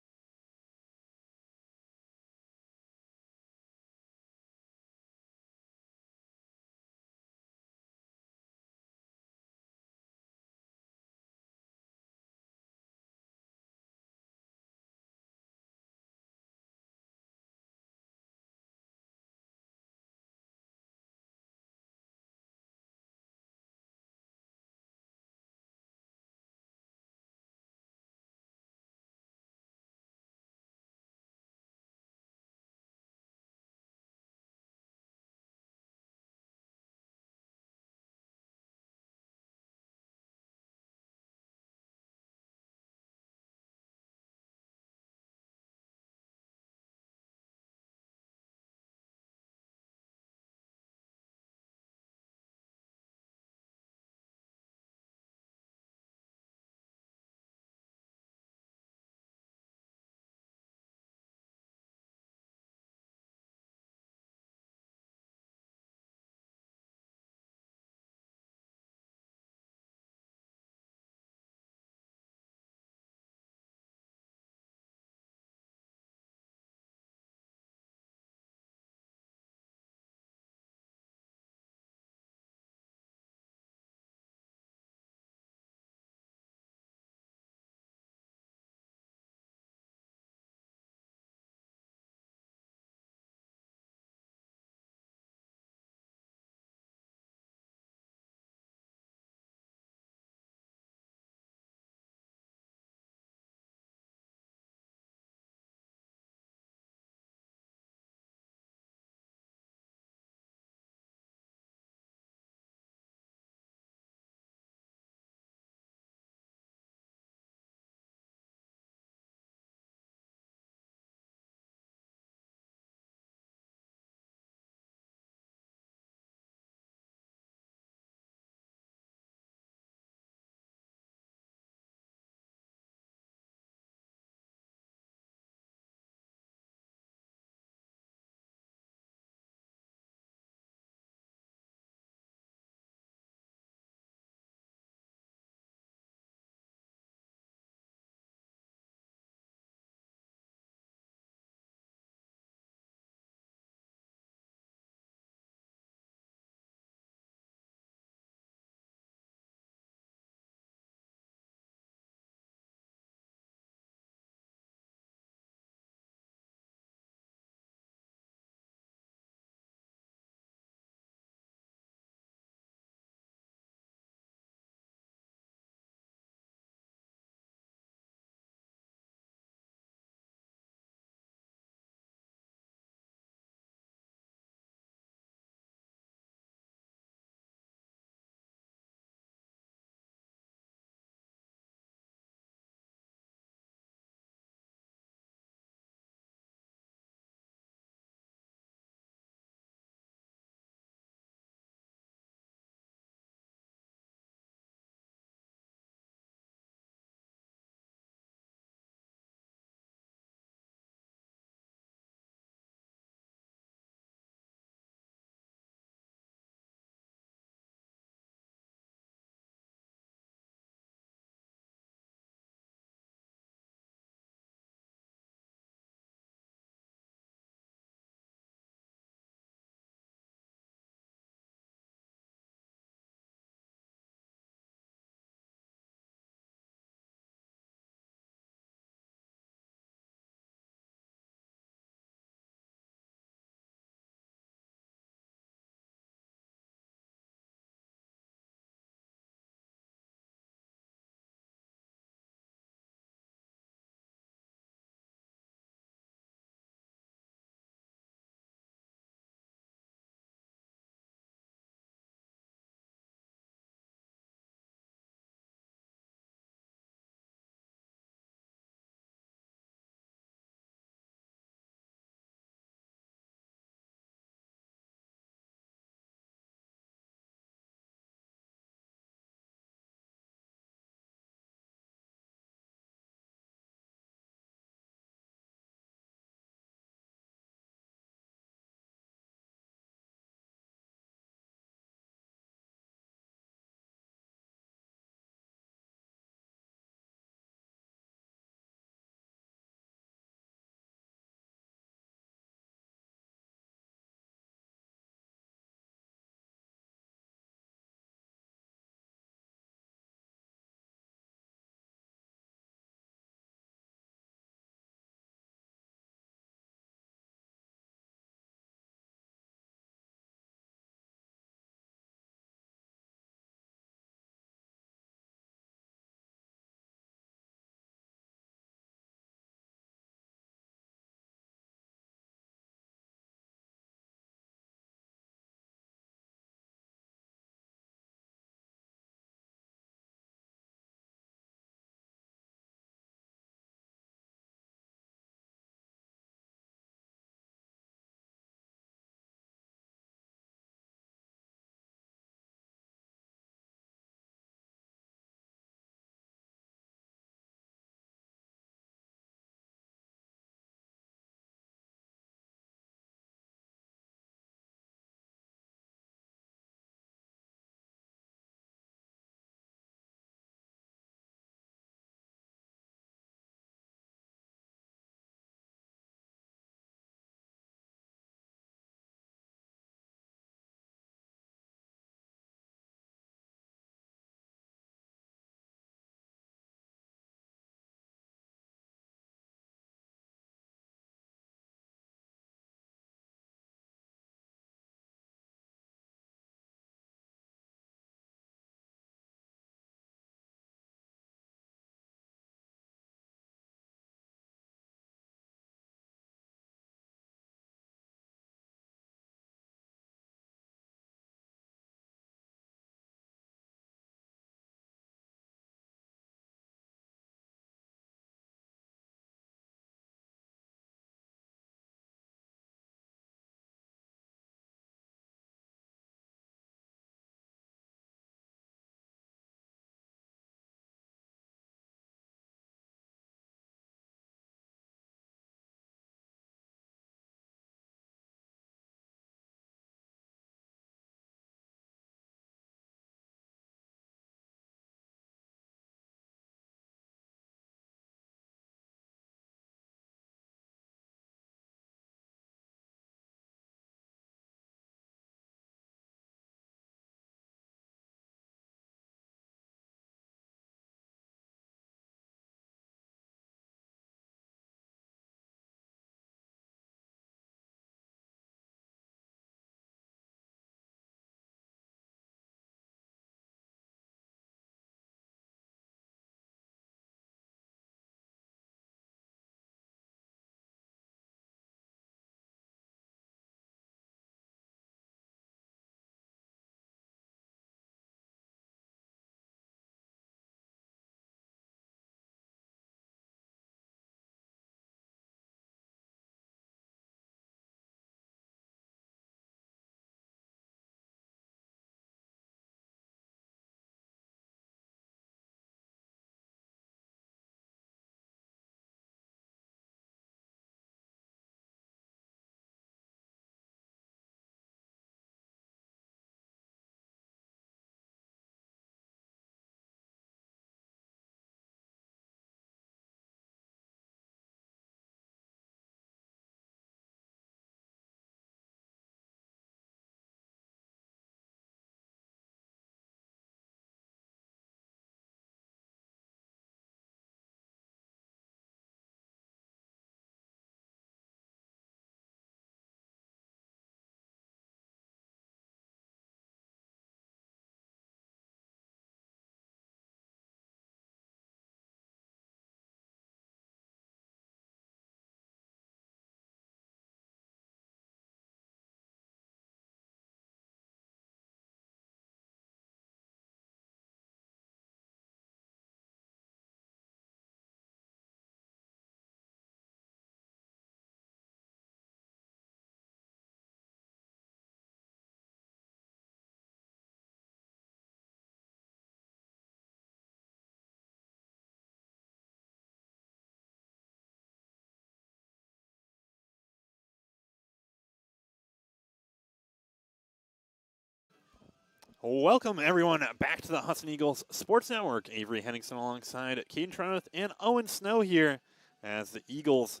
Welcome, everyone, back to the Husson Eagles Sports Network. Avery Henningsen alongside Caden Trenoweth and Owen Snow here as the Eagles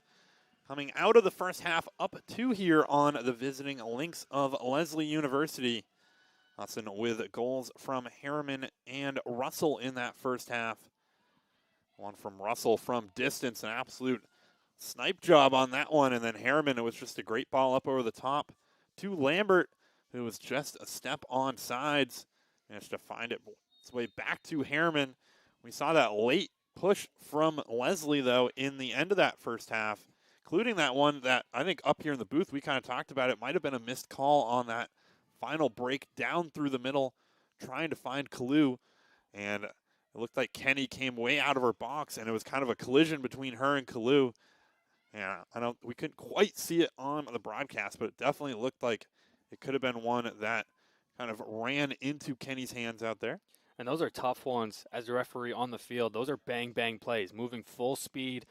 coming out of the first half up 2 here on the visiting Lynx of Lesley University. Husson with goals from Harriman and Russell in that first half. One from Russell from distance, an absolute snipe job on that one. And then Harriman, it was just a great ball up over the top to Lambert, who was just a step on sides. Managed to find its way back to Harriman. We saw that late push from Lesley, though, in the end of that first half, including that one that I think up here in the booth we kind of talked about. It might have been a missed call on that final break down through the middle, trying to find Kalu. And it looked like Kenny came way out of her box, and it was kind of a collision between her and Kalu. Yeah, we couldn't quite see it on the broadcast, but it definitely looked like it could have been one that kind of ran into Kenny's hands out there. And those are tough ones as a referee on the field. Those are bang-bang plays, moving full speed,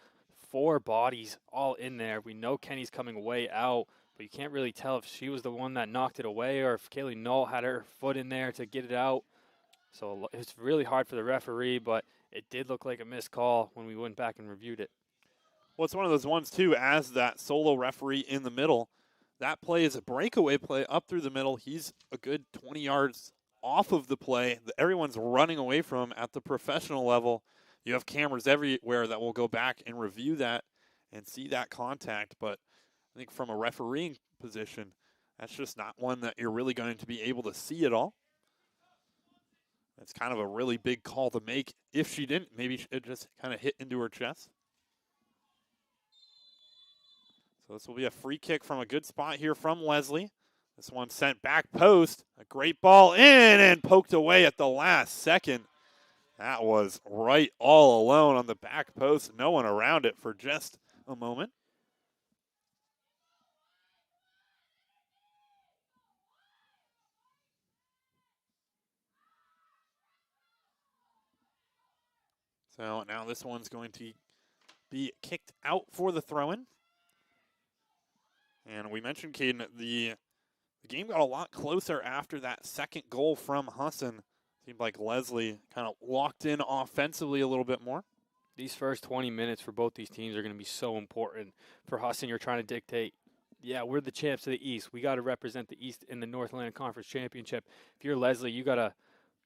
4 bodies all in there. We know Kenny's coming way out, but you can't really tell if she was the one that knocked it away or if Kaylee Knoll had her foot in there to get it out. So it's really hard for the referee, but it did look like a missed call when we went back and reviewed it. Well, it's one of those ones, too, as that solo referee in the middle. That play is a breakaway play up through the middle. He's a good 20 yards off of the play that everyone's running away from at the professional level. You have cameras everywhere that will go back and review that and see that contact. But I think from a refereeing position, that's just not one that you're really going to be able to see at all. It's kind of a really big call to make. If she didn't, maybe it just kind of hit into her chest. So this will be a free kick from a good spot here from Lesley. This one sent back post. A great ball in and poked away at the last second. That was right all alone on the back post. No one around it for just a moment. So now this one's going to be kicked out for the throw-in. And we mentioned, Caden, the game got a lot closer after that second goal from Husson. Seemed like Lesley kind of locked in offensively a little bit more. These first 20 minutes for both these teams are going to be so important. For Husson, you're trying to dictate, yeah, we're the champs of the East. We got to represent the East in the North Atlantic Conference Championship. If you're Lesley, you got to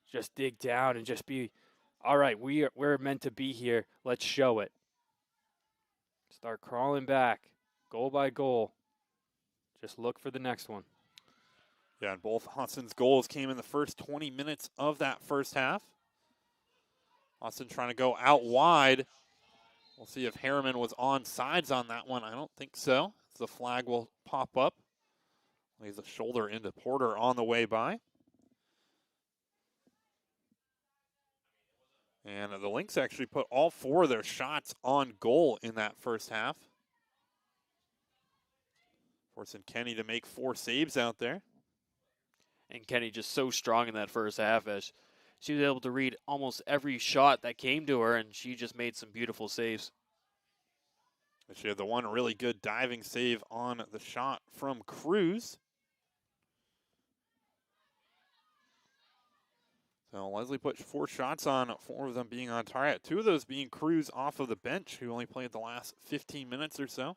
just dig down and just be, all right, we're meant to be here. Let's show it. Start crawling back, goal by goal. Just look for the next one. Yeah, and both Husson's goals came in the first 20 minutes of that first half. Husson trying to go out wide. We'll see if Harriman was on sides on that one. I don't think so. The flag will pop up. Lays a shoulder into Porter on the way by. And the Lynx actually put all 4 of their shots on goal in that first half. Forcing Kenny to make 4 saves out there. And Kenny just so strong in that first half as she was able to read almost every shot that came to her, and she just made some beautiful saves. She had the one really good diving save on the shot from Cruz. So Lesley put 4 shots on, 4 of them being on target. 2 of those being Cruz off of the bench, who only played the last 15 minutes or so.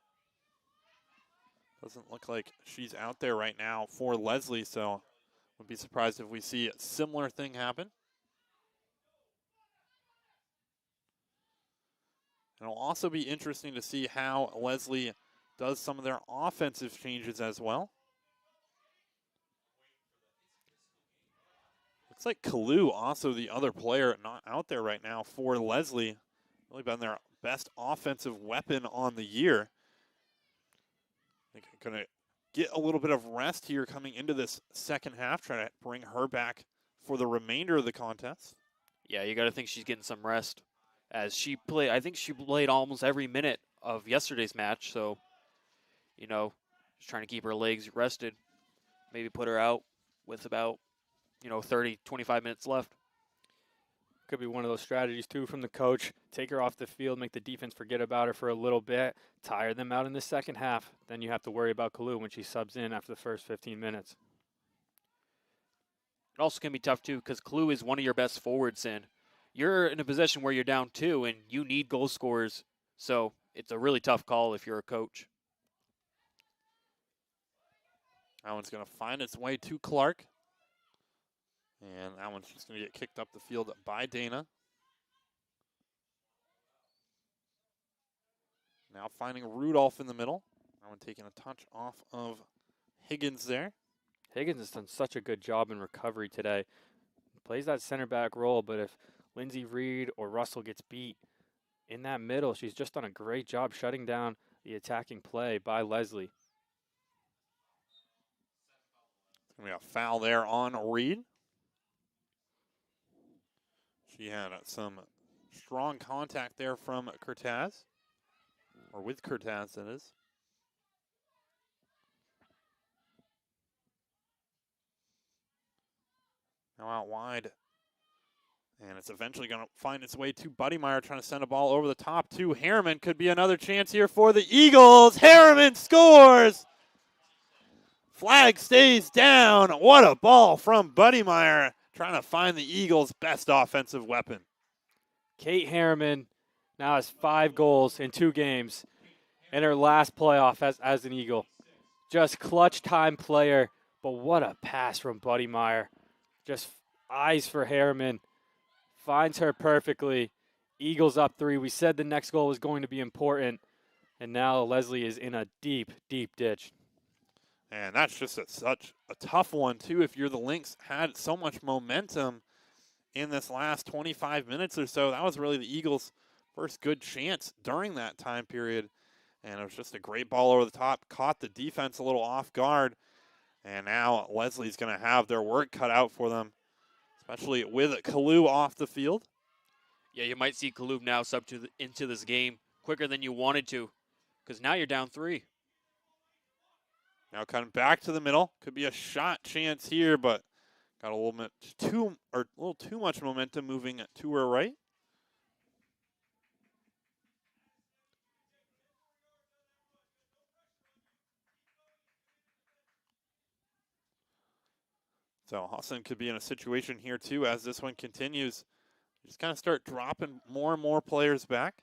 Doesn't look like she's out there right now for Lesley, so wouldn't be surprised if we see a similar thing happen. And it'll also be interesting to see how Lesley does some of their offensive changes as well. Looks like Kalu, also the other player not out there right now for Lesley. Really been their best offensive weapon on the year. I think going to get a little bit of rest here coming into this second half, trying to bring her back for the remainder of the contest. Yeah, you got to think she's getting some rest as she played. I think she played almost every minute of yesterday's match, so, you know, just trying to keep her legs rested. Maybe put her out with about, 30, 25 minutes left. Could be one of those strategies, too, from the coach. Take her off the field, make the defense forget about her for a little bit, tire them out in the second half. Then you have to worry about Kalu when she subs in after the first 15 minutes. It also can be tough, too, because Clue is one of your best forwards, and you're in a position where you're down 2, and you need goal scorers. So it's a really tough call if you're a coach. That one's going to find its way to Clark. And that one's just going to get kicked up the field by Dana. Now finding Rudolph in the middle. That one taking a touch off of Higgins there. Higgins has done such a good job in recovery today. He plays that center back role, but if Lindsey Reed or Russell gets beat in that middle, she's just done a great job shutting down the attacking play by Lesley. It's going to be a foul there on Reed. She had some strong contact there from Cortez. Or with Cortez, that is. Now out wide. And it's eventually going to find its way to Buddy Meyer, trying to send a ball over the top to Harriman. Could be another chance here for the Eagles. Harriman scores! Flag stays down. What a ball from Buddy Meyer, trying to find the Eagles' best offensive weapon. Kate Harriman now has 5 goals in 2 games in her last playoff as an Eagle. Just clutch time player, but what a pass from Buddy Meyer. Just eyes for Harriman. Finds her perfectly. Eagles up 3. We said the next goal was going to be important, and now Lesley is in a deep, deep ditch. And that's just such a tough one, too, if you're the Lynx. Had so much momentum in this last 25 minutes or so. That was really the Eagles' first good chance during that time period. And it was just a great ball over the top. Caught the defense a little off guard. And now Leslie's going to have their work cut out for them, especially with Kalu off the field. Yeah, you might see Kalu now sub into this game quicker than you wanted to, because now you're down 3. Now coming back to the middle. Could be a shot chance here, but got a little too much momentum moving to her right. So Husson could be in a situation here too as this one continues. Just kind of start dropping more and more players back.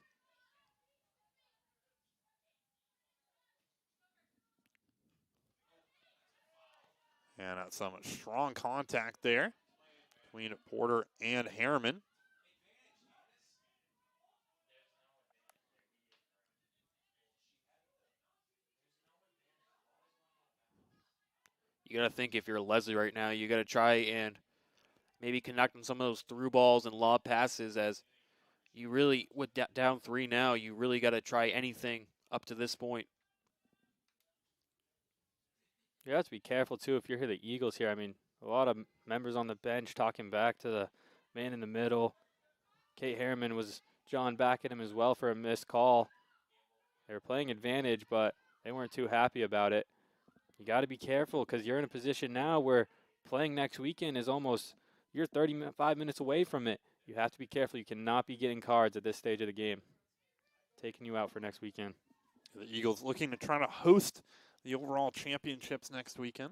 And some strong contact there between Porter and Harriman. You got to think if you're Lesley right now, you got to try and maybe connect on some of those through balls and lob passes, as you really, with down 3 now, you really got to try anything up to this point. You have to be careful, too, if you're the Eagles here. I mean, a lot of members on the bench talking back to the man in the middle. Kate Harriman was John back at him as well for a missed call. They were playing advantage, but they weren't too happy about it. You got to be careful because you're in a position now where playing next weekend is almost, you're 35 minutes away from it. You have to be careful. You cannot be getting cards at this stage of the game. Taking you out for next weekend. The Eagles looking to try to host the overall championships next weekend.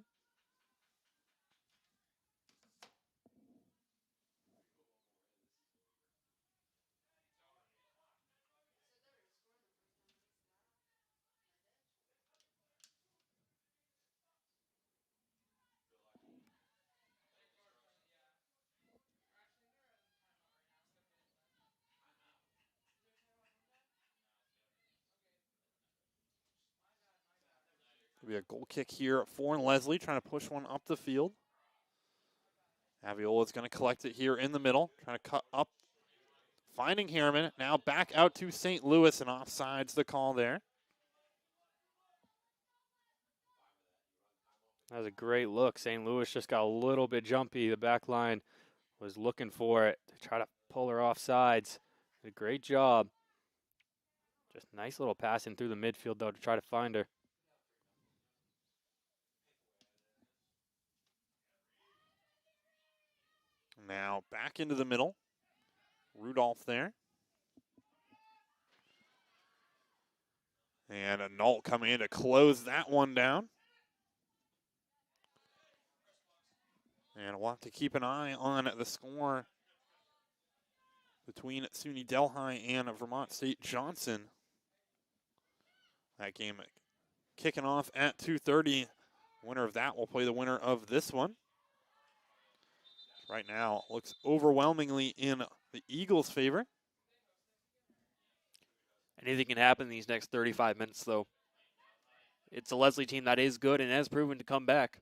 Be a goal kick here for Lesley, trying to push one up the field. Aviola's going to collect it here in the middle, trying to cut up, finding Harriman. Now back out to St. Louis, and offsides the call there. That was a great look. St. Louis just got a little bit jumpy. The back line was looking for it to try to pull her off sides. Did a great job. Just nice little pass in through the midfield, though, to try to find her. Now back into the middle. Rudolph there. And a Null coming in to close that one down. And we'll have to keep an eye on the score between SUNY Delhi and Vermont State Johnson. That game kicking off at 2:30. Winner of that will play the winner of this one. Right now, looks overwhelmingly in the Eagles' favor. Anything can happen in these next 35 minutes, though. It's a Lesley team that is good and has proven to come back.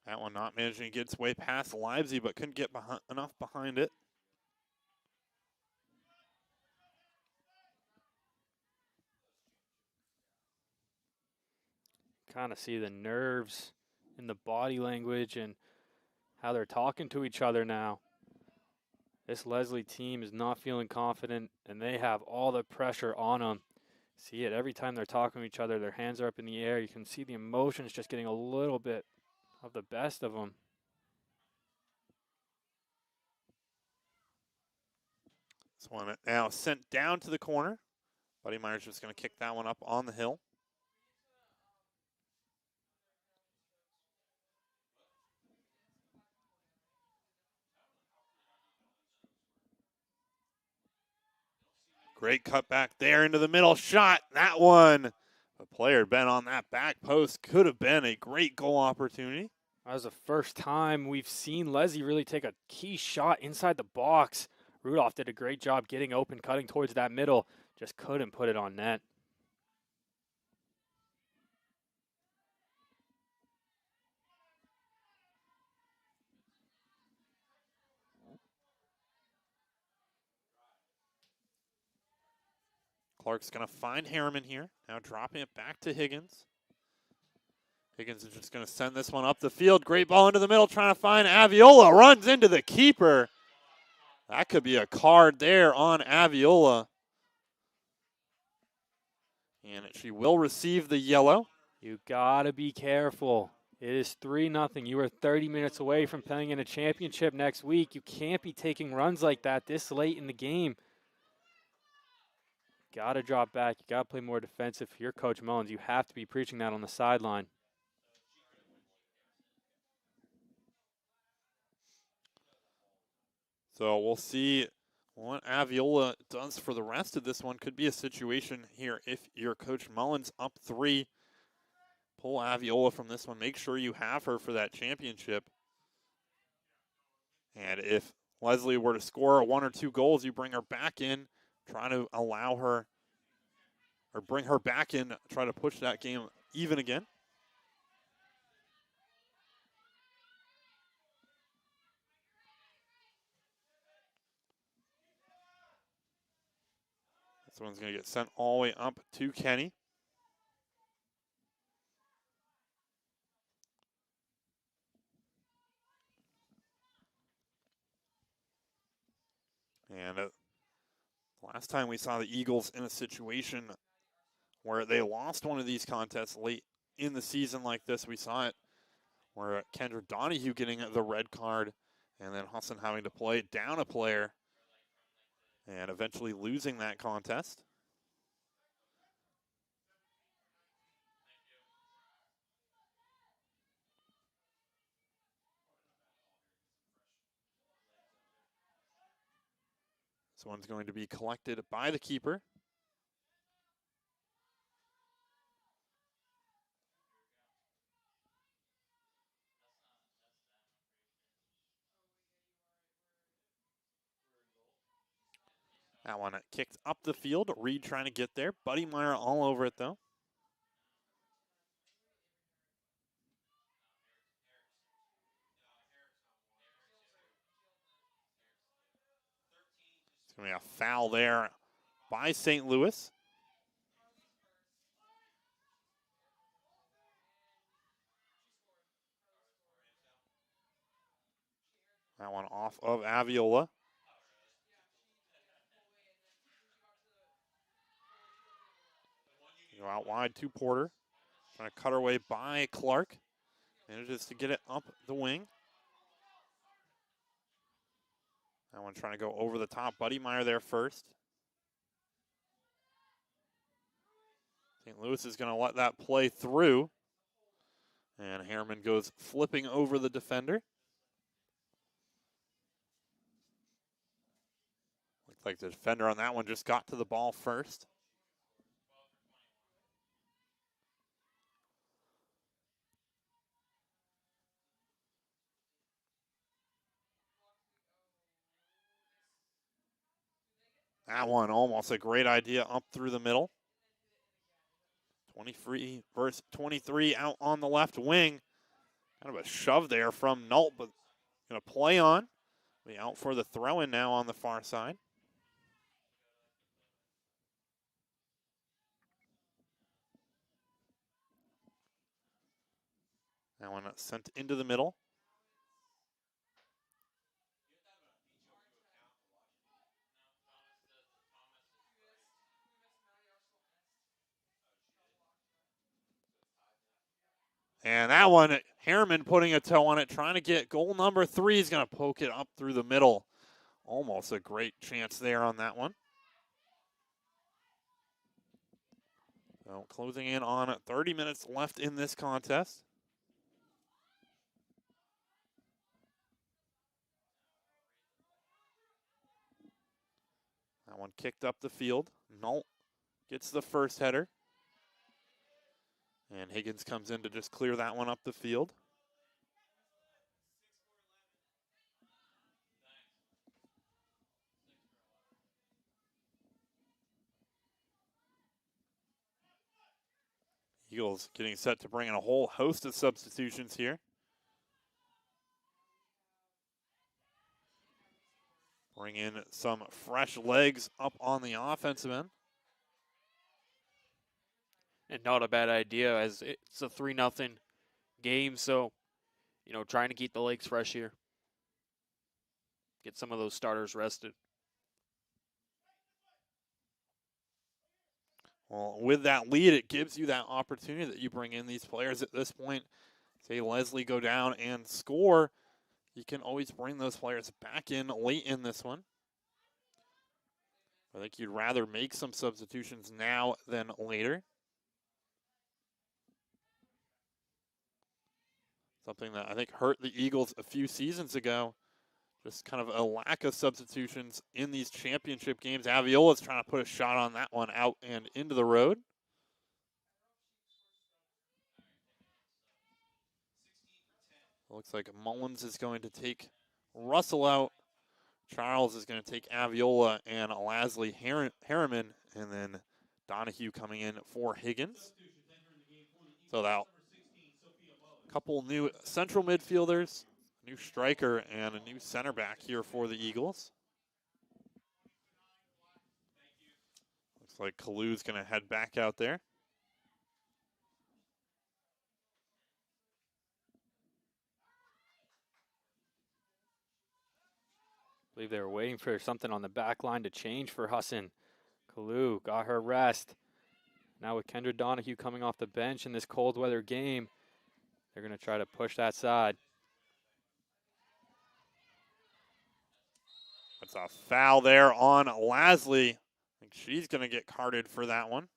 That one not managing to get its way past Leipzig, but couldn't get enough behind it. Kind of see the nerves in the body language and how they're talking to each other now. This Lesley team is not feeling confident, and they have all the pressure on them. See it every time they're talking to each other. Their hands are up in the air. You can see the emotions just getting a little bit of the best of them. This one now sent down to the corner. Buddy Meyer's just going to kick that one up on the hill. Great cut back there into the middle shot. That one, the player had been on that back post. Could have been a great goal opportunity. That was the first time we've seen Lesley really take a key shot inside the box. Rudolph did a great job getting open, cutting towards that middle. Just couldn't put it on net. Clark's going to find Harriman here. Now dropping it back to Higgins. Higgins is just going to send this one up the field. Great ball into the middle, trying to find Aviola. Runs into the keeper. That could be a card there on Aviola. And she will receive the yellow. You got to be careful. It is 3-0. You are 30 minutes away from playing in a championship next week. You can't be taking runs like that this late in the game. Got to drop back. You got to play more defensive. If you're Coach Mullins, you have to be preaching that on the sideline. So we'll see what Aviola does for the rest of this one. Could be a situation here if you're Coach Mullins up 3. Pull Aviola from this one. Make sure you have her for that championship. And if Lesley were to score 1 or 2 goals, you bring her back in, try to allow her, or bring her back in, try to push that game even again. This one's going to get sent all the way up to Kenny. And last time we saw the Eagles in a situation where they lost one of these contests late in the season like this, we saw it where Kendra Donahue getting the red card and then Husson having to play down a player and eventually losing that contest. This one's going to be collected by the keeper. That one kicked up the field. Reed trying to get there. Buddy Meyer all over it, though. It's going to be a foul there by St. Louis. That one off of Aviola. Go out wide to Porter. Trying to cut her way by Clark. Manages to get it up the wing. That one trying to go over the top. Buddy Meyer there first. St. Louis is going to let that play through. And Harriman goes flipping over the defender. Looks like the defender on that one just got to the ball first. That one almost a great idea up through the middle. 23 versus 23 out on the left wing. Kind of a shove there from Nault, but going to play on. Be out for the throw-in now on the far side. That one sent into the middle. And that one, Harriman putting a toe on it, trying to get goal number 3. He's going to poke it up through the middle. Almost a great chance there on that one. So closing in on 30 minutes left in this contest. That one kicked up the field. Nault gets the first header. And Higgins comes in to just clear that one up the field. Eagles getting set to bring in a whole host of substitutions here. Bring in some fresh legs up on the offensive end. And not a bad idea, as it's a 3-0 game, so, trying to keep the legs fresh here. Get some of those starters rested. Well, with that lead, it gives you that opportunity that you bring in these players at this point. Say Lesley go down and score, you can always bring those players back in late in this one. I think you'd rather make some substitutions now than later. Something that I think hurt the Eagles a few seasons ago. Just kind of a lack of substitutions in these championship games. Aviola's trying to put a shot on that one out and into the road. Looks like Mullins is going to take Russell out. Charles is going to take Aviola and Lesley Harriman. And then Donahue coming in for Higgins. So that couple new central midfielders, a new striker, and a new center back here for the Eagles. Looks like Kalu's going to head back out there. I believe they were waiting for something on the back line to change for Husson. Kalu got her rest. Now with Kendra Donahue coming off the bench in this cold weather game, they're going to try to push that side. That's a foul there on Lesley. I think she's going to get carded for that one.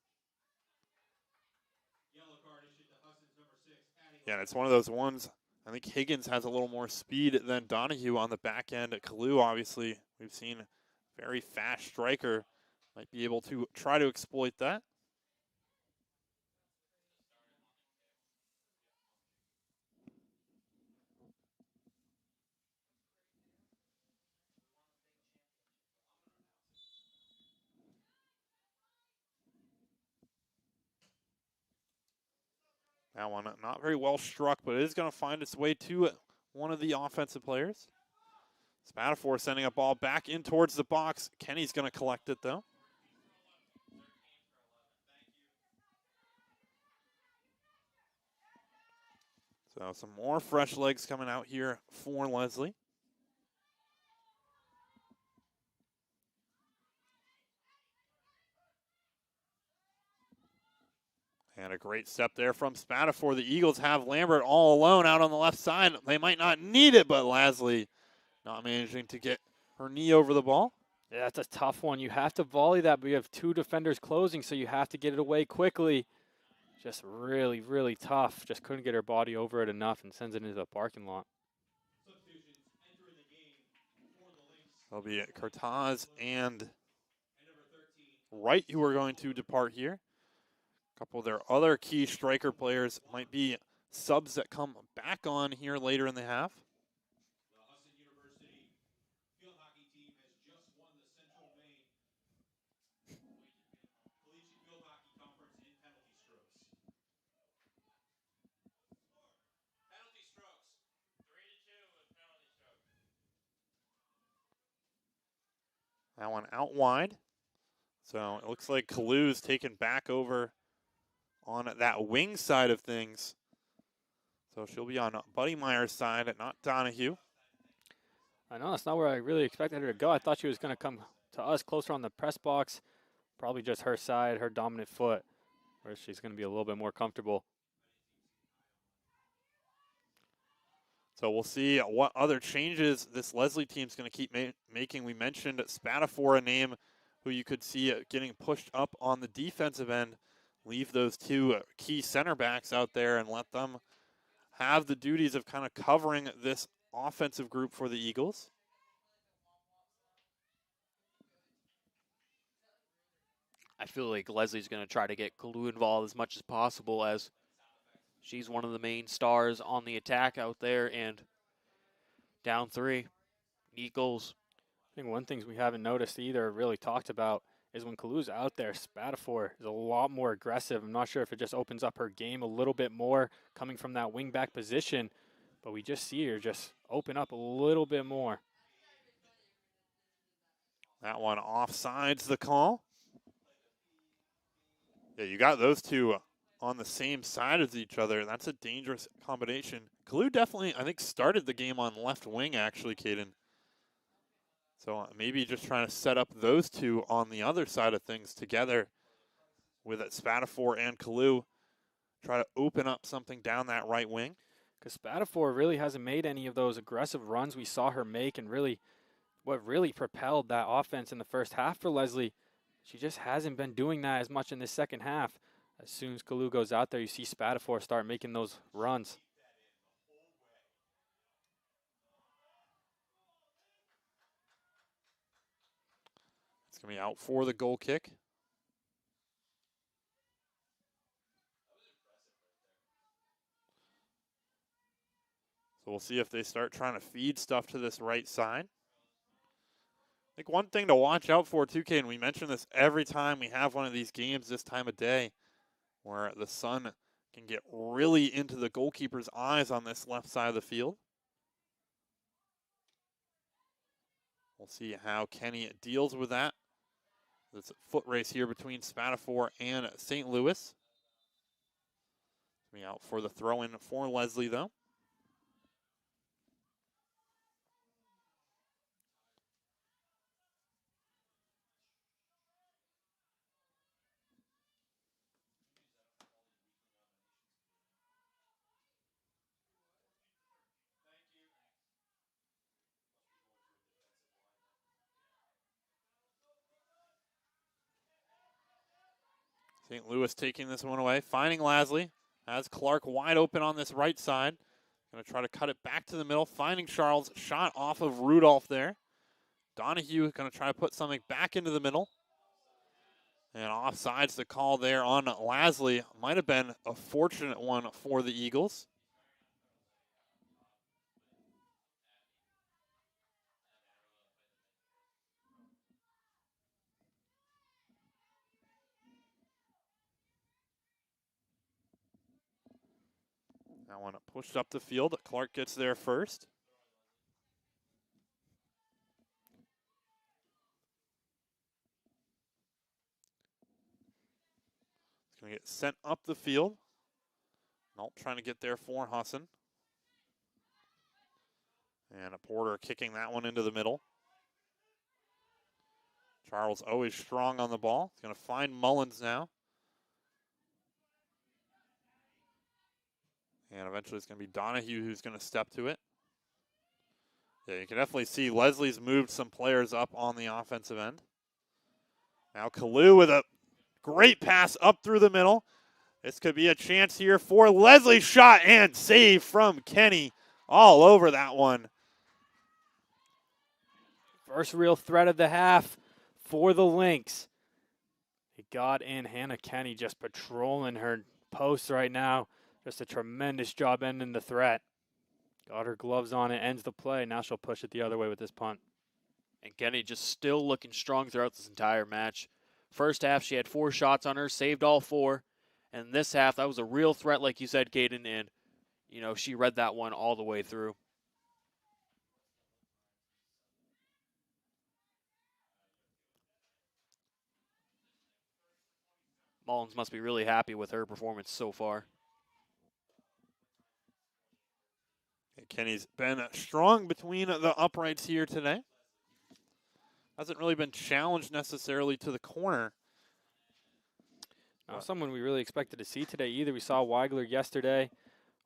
Yeah, it's one of those ones. I think Higgins has a little more speed than Donahue on the back end. At Kalu, obviously, we've seen a very fast striker. Might be able to try to exploit that. That one not very well struck, but it is going to find its way to one of the offensive players. Spatafor sending a ball back in towards the box. Kenny's going to collect it, though. So some more fresh legs coming out here for Lesley. And a great step there from Spatafor. The Eagles have Lambert all alone out on the left side. They might not need it, but Lesley not managing to get her knee over the ball. Yeah, that's a tough one. You have to volley that, but you have two defenders closing, so you have to get it away quickly. Just really, really tough. Just couldn't get her body over it enough and sends it into the parking lot. That'll be Cortaz and Wright who are going to depart here. A couple of their other key striker players might be subs that come back on here later in the half. The Husson University field hockey team has just won the Central Maine Collegiate Field Hockey Conference in penalty strokes. Penalty strokes. 3-2 with penalty strokes. That one out wide. So it looks like Kalu's taken back over on that wing side of things. So she'll be on Buddy Meyer's side, not Donahue. I know, that's not where I really expected her to go. I thought she was going to come to us closer on the press box. Probably just her side, her dominant foot, where she's going to be a little bit more comfortable. So we'll see what other changes this Lesley team's going to keep making. We mentioned Spatafor, a name who you could see getting pushed up on the defensive end. Leave those two key center backs out there and let them have the duties of kind of covering this offensive group for the Eagles. I feel like Leslie's going to try to get Kalu involved as much as possible, as she's one of the main stars on the attack out there, and down 3. Eagles. I think one thing we haven't noticed either, or really talked about, is when Kalu's out there, Spatafor is a lot more aggressive. I'm not sure if it just opens up her game a little bit more coming from that wing back position, but we just see her just open up a little bit more. That one offsides the call. Yeah, you got those two on the same side as each other. That's a dangerous combination. Kalu definitely, I think, started the game on left wing, actually, Caden. So maybe just trying to set up those two on the other side of things together with Spatafor and Kalu. Try to open up something down that right wing. Because Spatafor really hasn't made any of those aggressive runs we saw her make, and really what really propelled that offense in the first half for Lesley. She just hasn't been doing that as much in this second half. As soon as Kalu goes out there, you see Spatafor start making those runs. It's going to be out for the goal kick. So we'll see if they start trying to feed stuff to this right side. I think one thing to watch out for, too, Kane, we mention this every time we have one of these games this time of day, where the sun can get really into the goalkeeper's eyes on this left side of the field. We'll see how Kenny deals with that. There's a foot race here between Spatafor and St. Louis. Coming out for the throw-in for Lesley, though. St. Louis taking this one away, finding Lesley. Has Clark wide open on this right side. Going to try to cut it back to the middle, finding Charles. Shot off of Rudolph there. Donahue going to try to put something back into the middle. And offsides the call there on Lesley. Might have been a fortunate one for the Eagles. That one pushed up the field. Clark gets there first. It's going to get sent up the field. Nault trying to get there for Husson. And a Porter kicking that one into the middle. Charles always strong on the ball. He's going to find Mullins now. And eventually it's going to be Donahue who's going to step to it. Yeah, you can definitely see Leslie's moved some players up on the offensive end. Now Kalu with a great pass up through the middle. This could be a chance here for Leslie's shot and save from Kenny. All over that one. First real threat of the half for the Lynx. It got in. Hannah Kenny just patrolling her posts right now. Just a tremendous job ending the threat. Got her gloves on. It ends the play. Now she'll push it the other way with this punt. And Kenny just still looking strong throughout this entire match. First half, she had 4 shots on her, saved all 4. And this half, that was a real threat, like you said, Caden. And, you know, she read that one all the way through. Mullins must be really happy with her performance so far. Kenny's been strong between the uprights here today. Hasn't really been challenged necessarily to the corner. Not someone we really expected to see today either. We saw Weigler yesterday.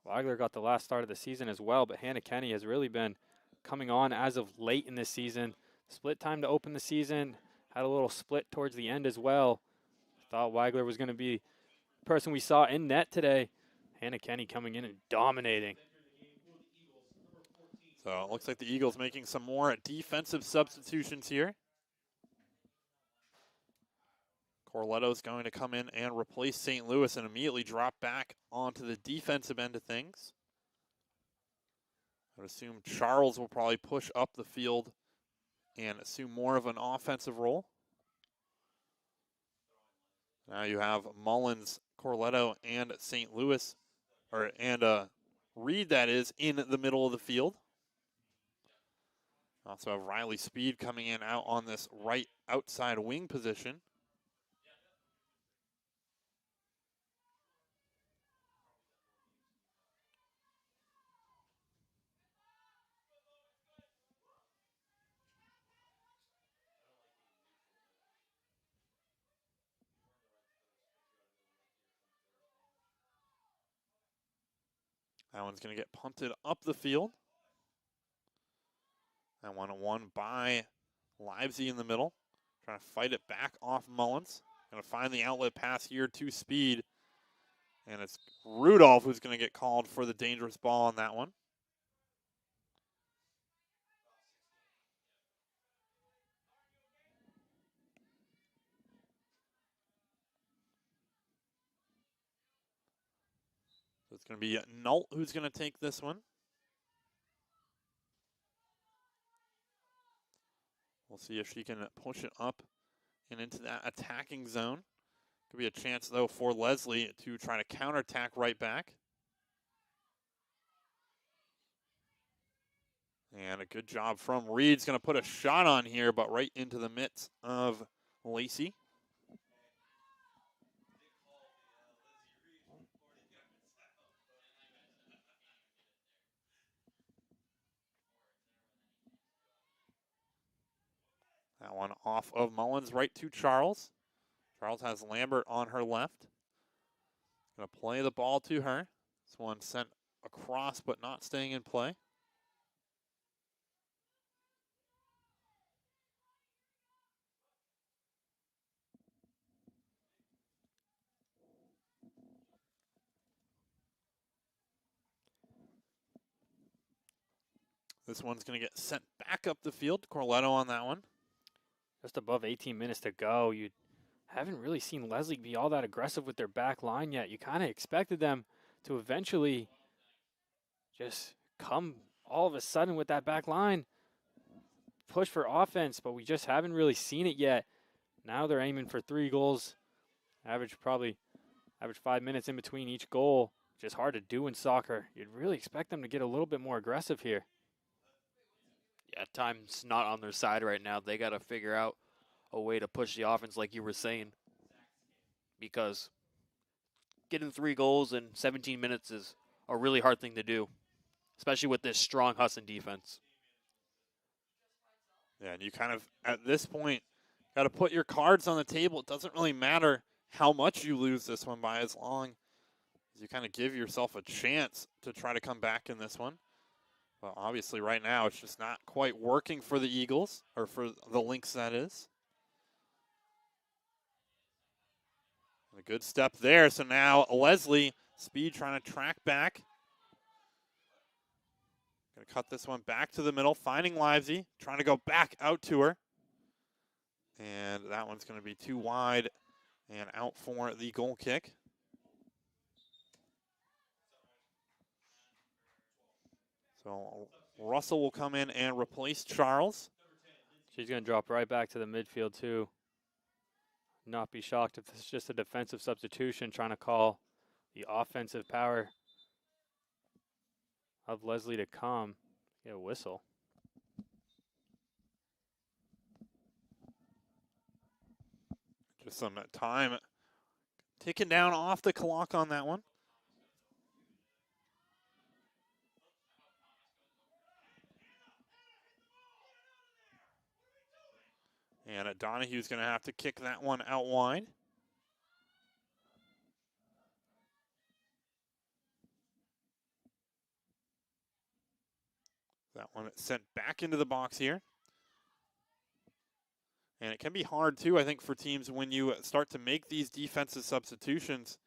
Weigler got the last start of the season as well, but Hannah Kenny has really been coming on as of late in this season. Split time to open the season. Had a little split towards the end as well. Thought Weigler was going to be the person we saw in net today. Hannah Kenny coming in and dominating. So it looks like the Eagles making some more defensive substitutions here. Corletto's going to come in and replace St. Louis and immediately drop back onto the defensive end of things. I would assume Charles will probably push up the field and assume more of an offensive role. Now you have Mullins, Corletto, and St. Louis, and Reed, that is, in the middle of the field. Also have Riley Speed coming in out on this right outside wing position. That one's going to get punted up the field. That one won by Livesey in the middle. Trying to fight it back off Mullins. Going to find the outlet pass here to Speed. And it's Rudolph who's going to get called for the dangerous ball on that one. So it's going to be Nault who's going to take this one. We'll see if she can push it up and into that attacking zone. Could be a chance, though, for Lesley to try to counterattack right back. And a good job from Reed's going to put a shot on here, but right into the midst of Lacey. That one off of Mullins right to Charles. Charles has Lambert on her left. Going to play the ball to her. This one sent across but not staying in play. This one's going to get sent back up the field. Corletto on that one. Just above 18 minutes to go. You haven't really seen Lesley be all that aggressive with their back line yet. You kind of expected them to eventually just come all of a sudden with that back line, push for offense, but we just haven't really seen it yet. Now they're aiming for 3 goals, average 5 minutes in between each goal, which is hard to do in soccer. You'd really expect them to get a little bit more aggressive here. Yeah, time's not on their side right now. They got to figure out a way to push the offense like you were saying, because getting 3 goals in 17 minutes is a really hard thing to do, especially with this strong Husson defense. Yeah, and you kind of, at this point, got to put your cards on the table. It doesn't really matter how much you lose this one by, as long as you kind of give yourself a chance to try to come back in this one. Well, obviously right now it's just not quite working for the Eagles, or for the Lynx, that is. A good step there. So now Lesley, speed trying to track back. Going to cut this one back to the middle, finding Livesey, trying to go back out to her. And that one's going to be too wide and out for the goal kick. So Russell will come in and replace Charles. She's going to drop right back to the midfield, too. Not be shocked if it's just a defensive substitution trying to call the offensive power of Lesley to come. Get a whistle. Just some time ticking down off the clock on that one. And Donahue's going to have to kick that one out wide. That one sent back into the box here. And it can be hard, too, I think, for teams when you start to make these defensive substitutions.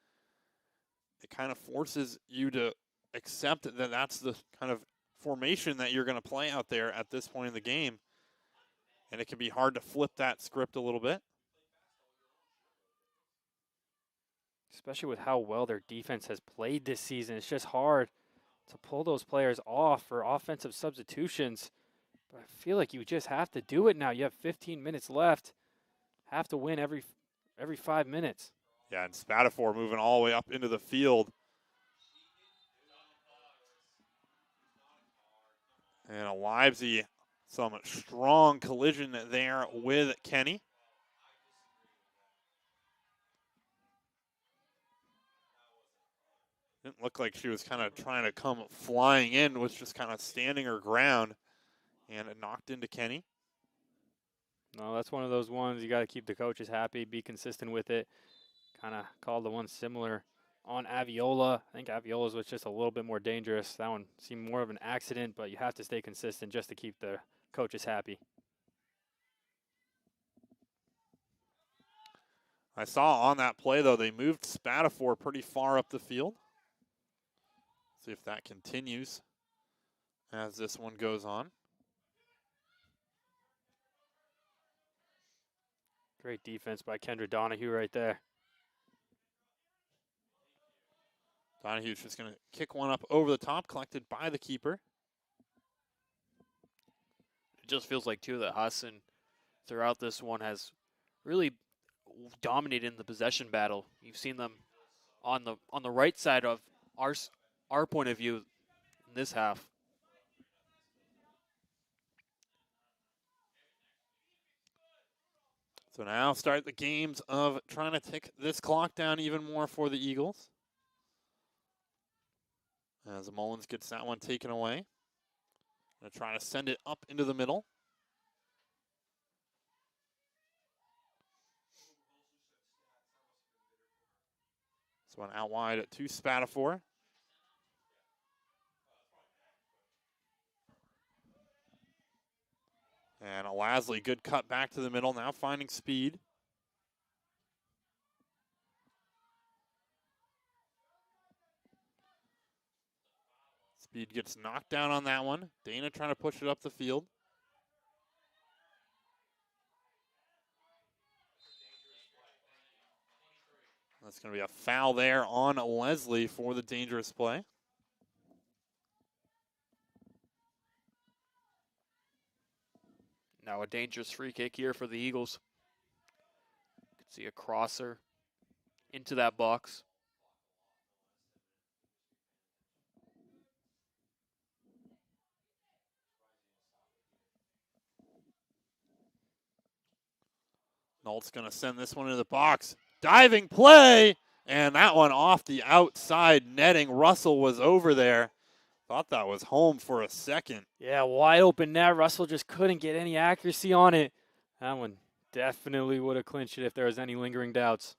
It kind of forces you to accept that that's the kind of formation that you're going to play out there at this point in the game. And it can be hard to flip that script a little bit. Especially with how well their defense has played this season. It's just hard to pull those players off for offensive substitutions. But I feel like you just have to do it now. You have 15 minutes left. Have to win every 5 minutes. Yeah, and Spatafor moving all the way up into the field. And a Livesey, some strong collision there with Kenny. Didn't look like she was kind of trying to come flying in, was just kind of standing her ground, and it knocked into Kenny. No, that's one of those ones you got to keep the coaches happy, be consistent with it. Kind of called the one similar on Aviola. I think Aviola's was just a little bit more dangerous. That one seemed more of an accident, but you have to stay consistent just to keep the coaches happy. I saw on that play, though, they moved Spatafor pretty far up the field. See if that continues as this one goes on. Great defense by Kendra Donahue right there. Donahue's just going to kick one up over the top, collected by the keeper. It just feels like, too, that Husson throughout this one has really dominated in the possession battle. You've seen them on the right side of our point of view in this half. So now start the games of trying to tick this clock down even more for the Eagles. As Mullins gets that one taken away. Gonna try to send it up into the middle. This one out wide to Spatafor. And Lesley, good cut back to the middle, now finding speed. Speed gets knocked down on that one. Dana trying to push it up the field. That's going to be a foul there on Lesley for the dangerous play. Now a dangerous free kick here for the Eagles. You can see a crosser into that box. Nolt's going to send this one into the box. Diving play, and that one off the outside netting. Russell was over there. Thought that was home for a second. Yeah, wide open net. Russell just couldn't get any accuracy on it. That one definitely would have clinched it if there was any lingering doubts.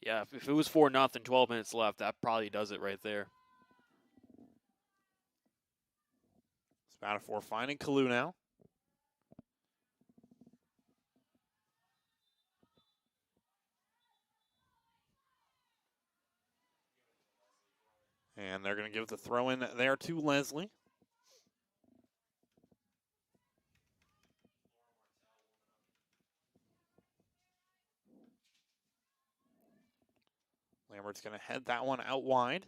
Yeah, if it was 4-0, 12 minutes left, that probably does it right there. Spatafor finding Kalu now. And they're going to give the throw in there to Lesley. Lambert's going to head that one out wide.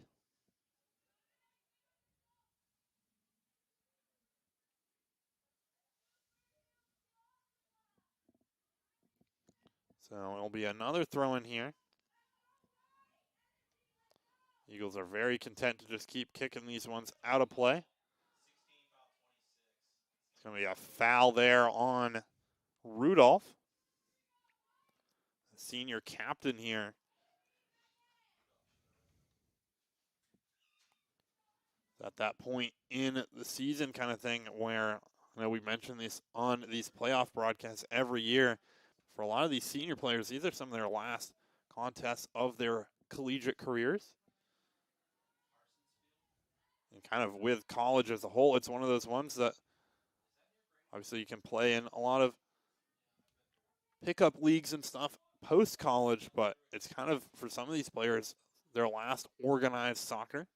So it'll be another throw in here. Eagles are very content to just keep kicking these ones out of play. It's going to be a foul there on Rudolph, the senior captain here. At that point in the season kind of thing where, I know we mention this on these playoff broadcasts every year. For a lot of these senior players, these are some of their last contests of their collegiate careers. And kind of with college as a whole, it's one of those ones that obviously you can play in a lot of pickup leagues and stuff post-college, but it's kind of, for some of these players, their last organized soccer,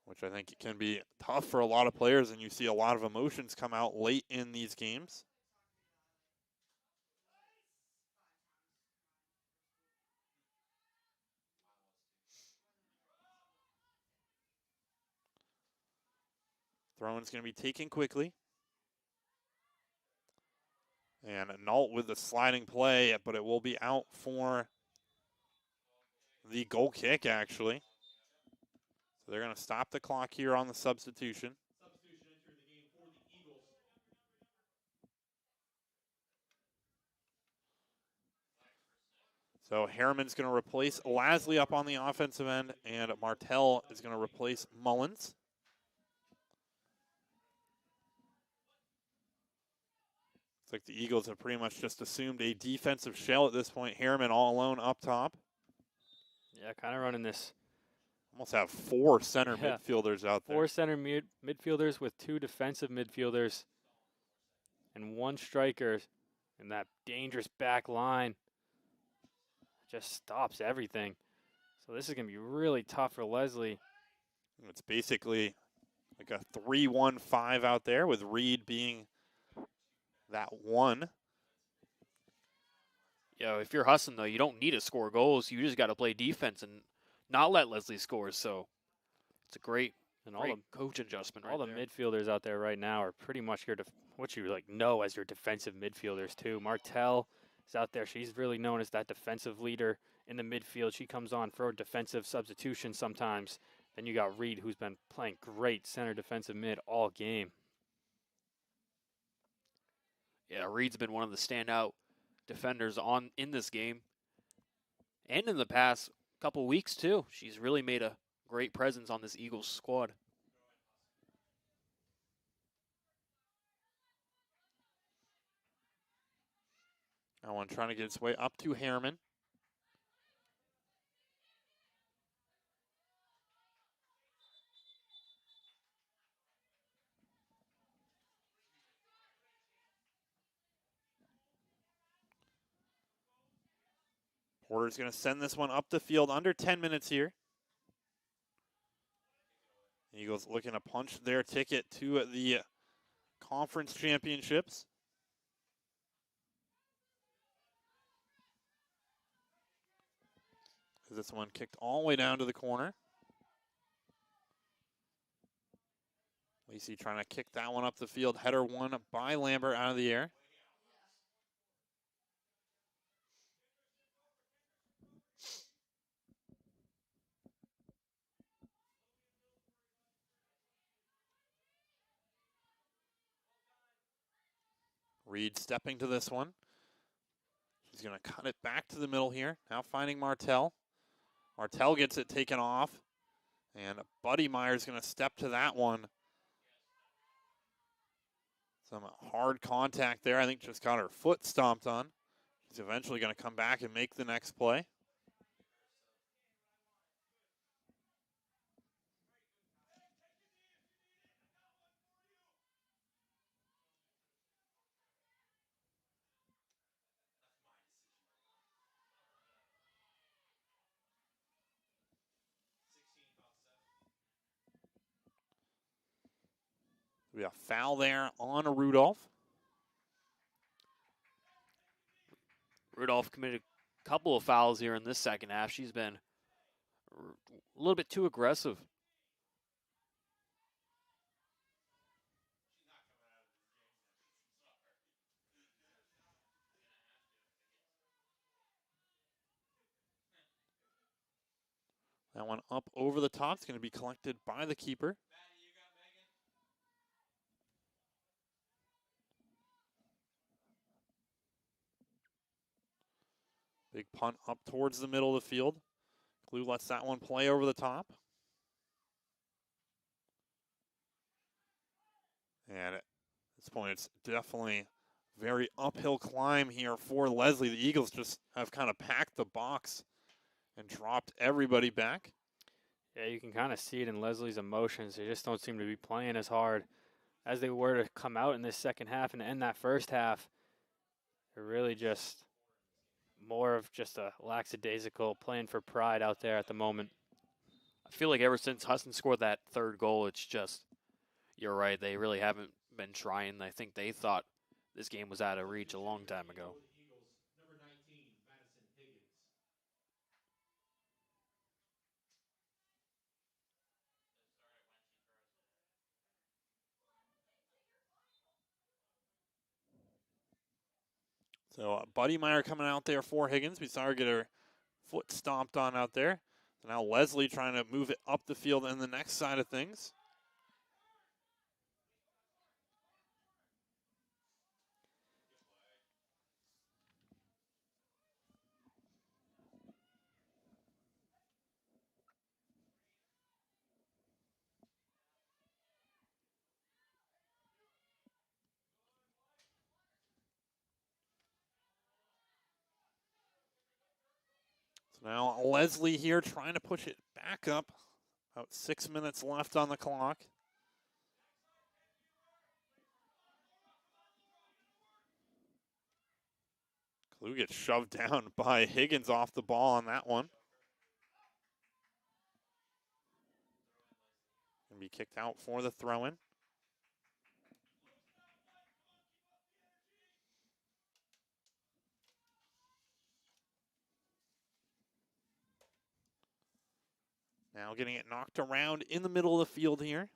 which I think can be tough for a lot of players, and you see a lot of emotions come out late in these games. Throw-in's going to be taken quickly. And Nault with the sliding play, but it will be out for the goal kick, actually. So they're going to stop the clock here on the substitution. Substitution entering the game for the Eagles. So Harriman's going to replace Lasley up on the offensive end, and Martell is going to replace Mullins. Looks like the Eagles have pretty much just assumed a defensive shell at this point. Harriman all alone up top. Yeah, kind of running this. Almost have four center midfielders out there. Four center midfielders with two defensive midfielders and one striker, and that dangerous back line just stops everything. So this is going to be really tough for Lesley. It's basically like a 3-1-5 out there, with Reed being that one. Yeah, if you're Husson, though, you don't need to score goals. You just got to play defense and not let Lesley score. So it's a great coach adjustment all right the there. midfielders out there right now are pretty much your what you know as your defensive midfielders too. Martell is out there. She's really known as that defensive leader in the midfield. She comes on for a defensive substitution sometimes. Then you got Reed, who's been playing great center defensive mid all game. Yeah, Reed's been one of the standout defenders in this game and in the past couple weeks too. She's really made a great presence on this Eagles squad. That one trying to get its way up to Harriman. Porter's going to send this one up the field. Under 10 minutes here. Eagles looking to punch their ticket to the conference championships. This one kicked all the way down to the corner. Lacey trying to kick that one up the field. Header won by Lambert out of the air. Reed stepping to this one. She's going to cut it back to the middle here. Now finding Martell. Martell gets it taken off. And Buddy Meyer's going to step to that one. Some hard contact there. I think just got her foot stomped on. He's eventually going to come back and make the next play. We have a foul there on Rudolph. Rudolph committed a couple of fouls here in this second half. She's been a little bit too aggressive. That one up over the top. It's going to be collected by the keeper. Big punt up towards the middle of the field. Clue lets that one play over the top. And at this point, it's definitely very uphill climb here for Lesley. The Eagles just have kind of packed the box and dropped everybody back. Yeah, you can kind of see it in Leslie's emotions. They just don't seem to be playing as hard as they were to come out in this second half and end that first half. They're really just more of just a lackadaisical playing for pride out there at the moment. I feel like ever since Husson scored that third goal, it's just, you're right, they really haven't been trying. I think they thought this game was out of reach a long time ago. So Buddy Meyer coming out there for Higgins. We saw her get her foot stomped on out there. So now Lesley trying to move it up the field and the next side of things. Now Lesley here trying to push it back up. About 6 minutes left on the clock. Clue gets shoved down by Higgins off the ball on that one. Gonna be kicked out for the throw-in. Now getting it knocked around in the middle of the field here.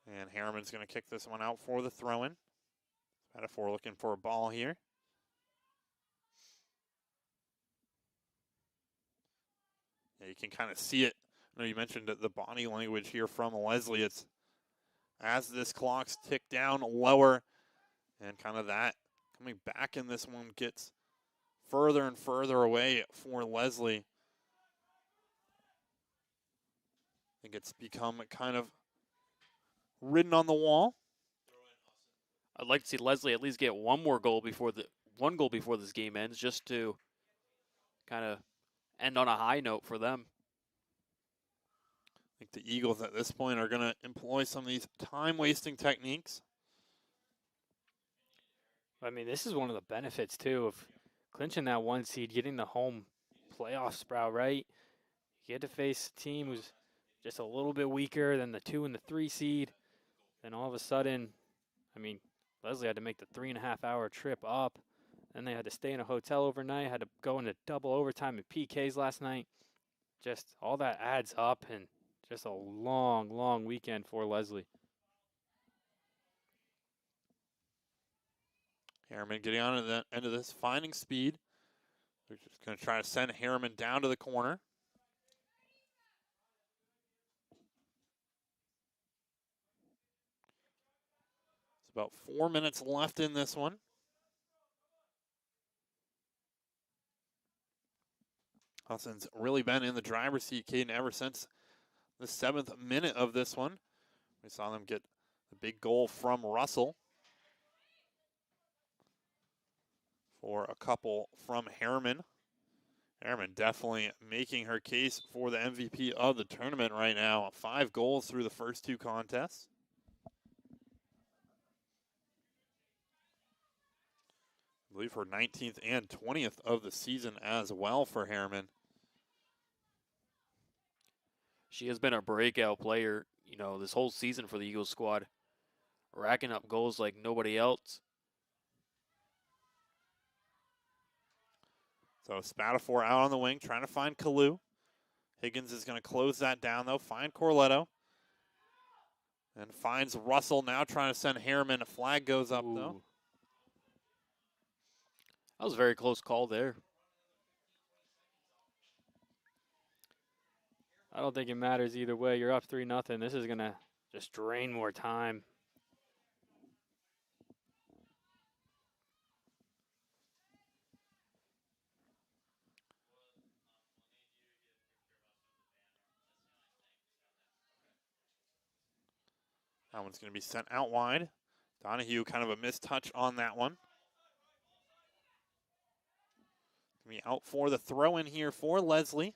And Harriman's going to kick this one out for the throw-in. Metaphor looking for a ball here. Yeah, you can kind of see it. I know you mentioned the body language here from Lesley. It's as this clock's ticked down lower and kind of that coming back in this one gets further and further away for Lesley. I think it's become kind of written on the wall. I'd like to see Lesley at least get one goal before this game ends, just to kind of end on a high note for them. I think the Eagles at this point are going to employ some of these time-wasting techniques. I mean, this is one of the benefits, too, of clinching that 1 seed, getting the home playoff sprout, right? You get to face a team who's just a little bit weaker than the 2 and the 3 seed. Then all of a sudden, I mean, Lesley had to make the 3.5-hour trip up. Then they had to stay in a hotel overnight, had to go into double overtime at PKs last night. Just all that adds up, and just a long, long weekend for Lesley. Harriman getting on at the end of this, finding speed. They're just going to try to send Harriman down to the corner. It's about 4 minutes left in this one. Husson's really been in the driver's seat, Caden, ever since the 7th minute of this one. We saw them get the big goal from Russell. for a couple from Harriman. Harriman definitely making her case for the MVP of the tournament right now. 5 goals through the first 2 contests. I believe her 19th and 20th of the season as well for Harriman. She has been a breakout player, this whole season for the Eagles squad, racking up goals like nobody else. So Spatafor out on the wing, trying to find Kalu. Higgins is going to close that down, though. Find Corletto. And finds Russell now trying to send Harriman. A flag goes up, though. That was a very close call there. I don't think it matters either way. You're up 3-0. This is going to just drain more time. That one's going to be sent out wide. Donahue kind of a missed touch on that one. Going to be out for the throw in here for Lesley.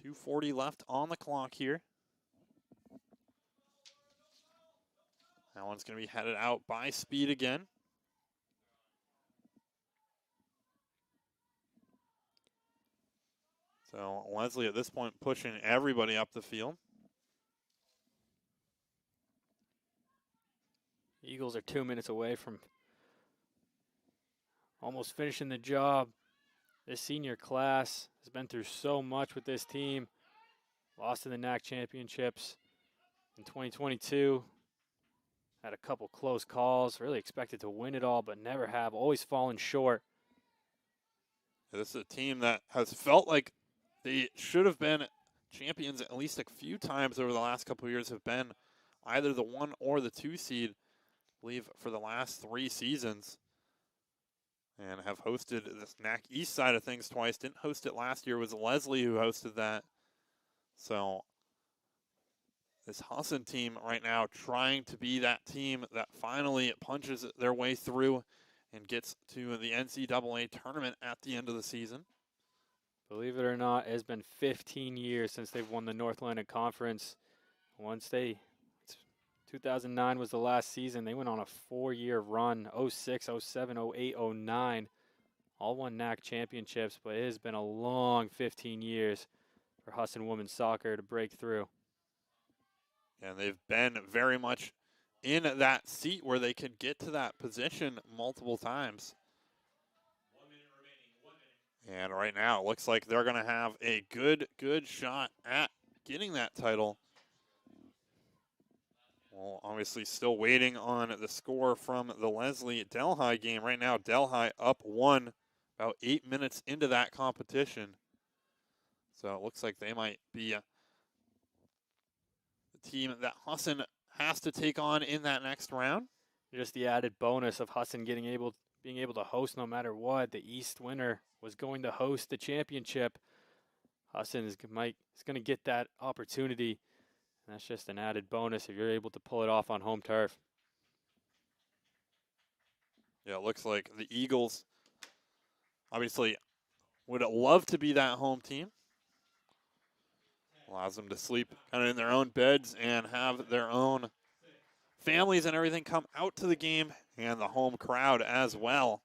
2:40 left on the clock here. That one's going to be headed out by Speed again. So Lesley at this point pushing everybody up the field. Eagles are 2 minutes away from almost finishing the job. This senior class has been through so much with this team. Lost in the NAC championships in 2022. Had a couple close calls. Really expected to win it all, but never have. Always fallen short. This is a team that has felt like they should have been champions at least a few times over the last couple of years. Have been either the 1 or the 2 seed, I believe, for the last 3 seasons. And have hosted this NAC East side of things twice. Didn't host it last year. It was Lesley who hosted that. So this Husson team right now trying to be that team that finally punches their way through and gets to the NCAA tournament at the end of the season. Believe it or not, it has been 15 years since they've won the North Atlantic Conference. 2009 was the last season. They went on a 4-year run, 06, 07, 08, 09. All won NAC championships, but it has been a long 15 years for Husson women's soccer to break through. And they've been very much in that seat where they could get to that position multiple times. 1 minute remaining. And right now, it looks like they're going to have a good shot at getting that title. Well, obviously still waiting on the score from the Lesley-Delhi game. Right now, Delhi up 1 about 8 minutes into that competition. So it looks like they might be the team that Husson has to take on in that next round. Just the added bonus of Husson being able to host no matter what. The East winner was going to host the championship. Husson is going to get that opportunity. And that's just an added bonus if you're able to pull it off on home turf. Yeah, it looks like the Eagles obviously would love to be that home team. Allows them to sleep kind of in their own beds and have their own families and everything come out to the game, and the home crowd as well.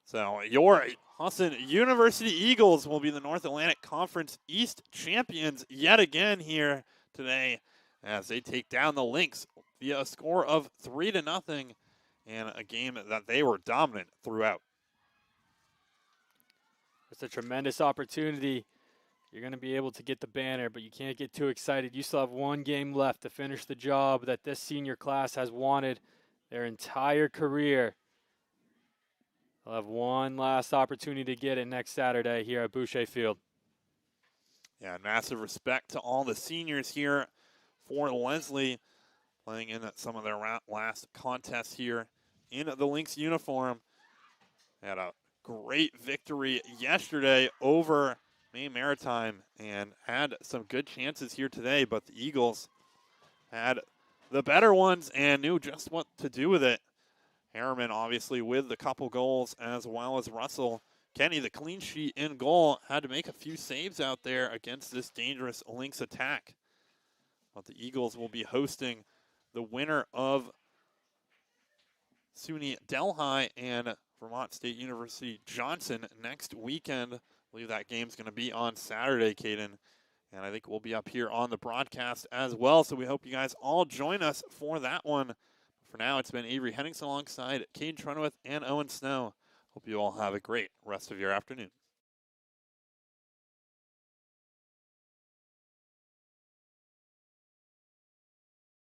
So your Husson University Eagles will be the North Atlantic Conference East champions yet again here today as they take down the Lynx via a score of 3-0 in a game that they were dominant throughout. It's a tremendous opportunity. You're going to be able to get the banner, but you can't get too excited. You still have 1 game left to finish the job that this senior class has wanted their entire career. They'll have one last opportunity to get it next Saturday here at Boucher Field. Yeah, massive respect to all the seniors here for Lesley, playing in some of their last contests here in the Lynx uniform. Had a great victory yesterday over Maine Maritime and had some good chances here today, but the Eagles had the better ones and knew just what to do with it. Harriman obviously with the couple goals, as well as Russell. Kenny, the clean sheet in goal, had to make a few saves out there against this dangerous Lynx attack. But the Eagles will be hosting the winner of SUNY Delhi and Vermont State University Johnson next weekend. I believe that game's going to be on Saturday, Caden. And I think we'll be up here on the broadcast as well. So we hope you guys all join us for that one. For now, it's been Avery Henningsen alongside Caden Trenoweth and Owen Snow. Hope you all have a great rest of your afternoon.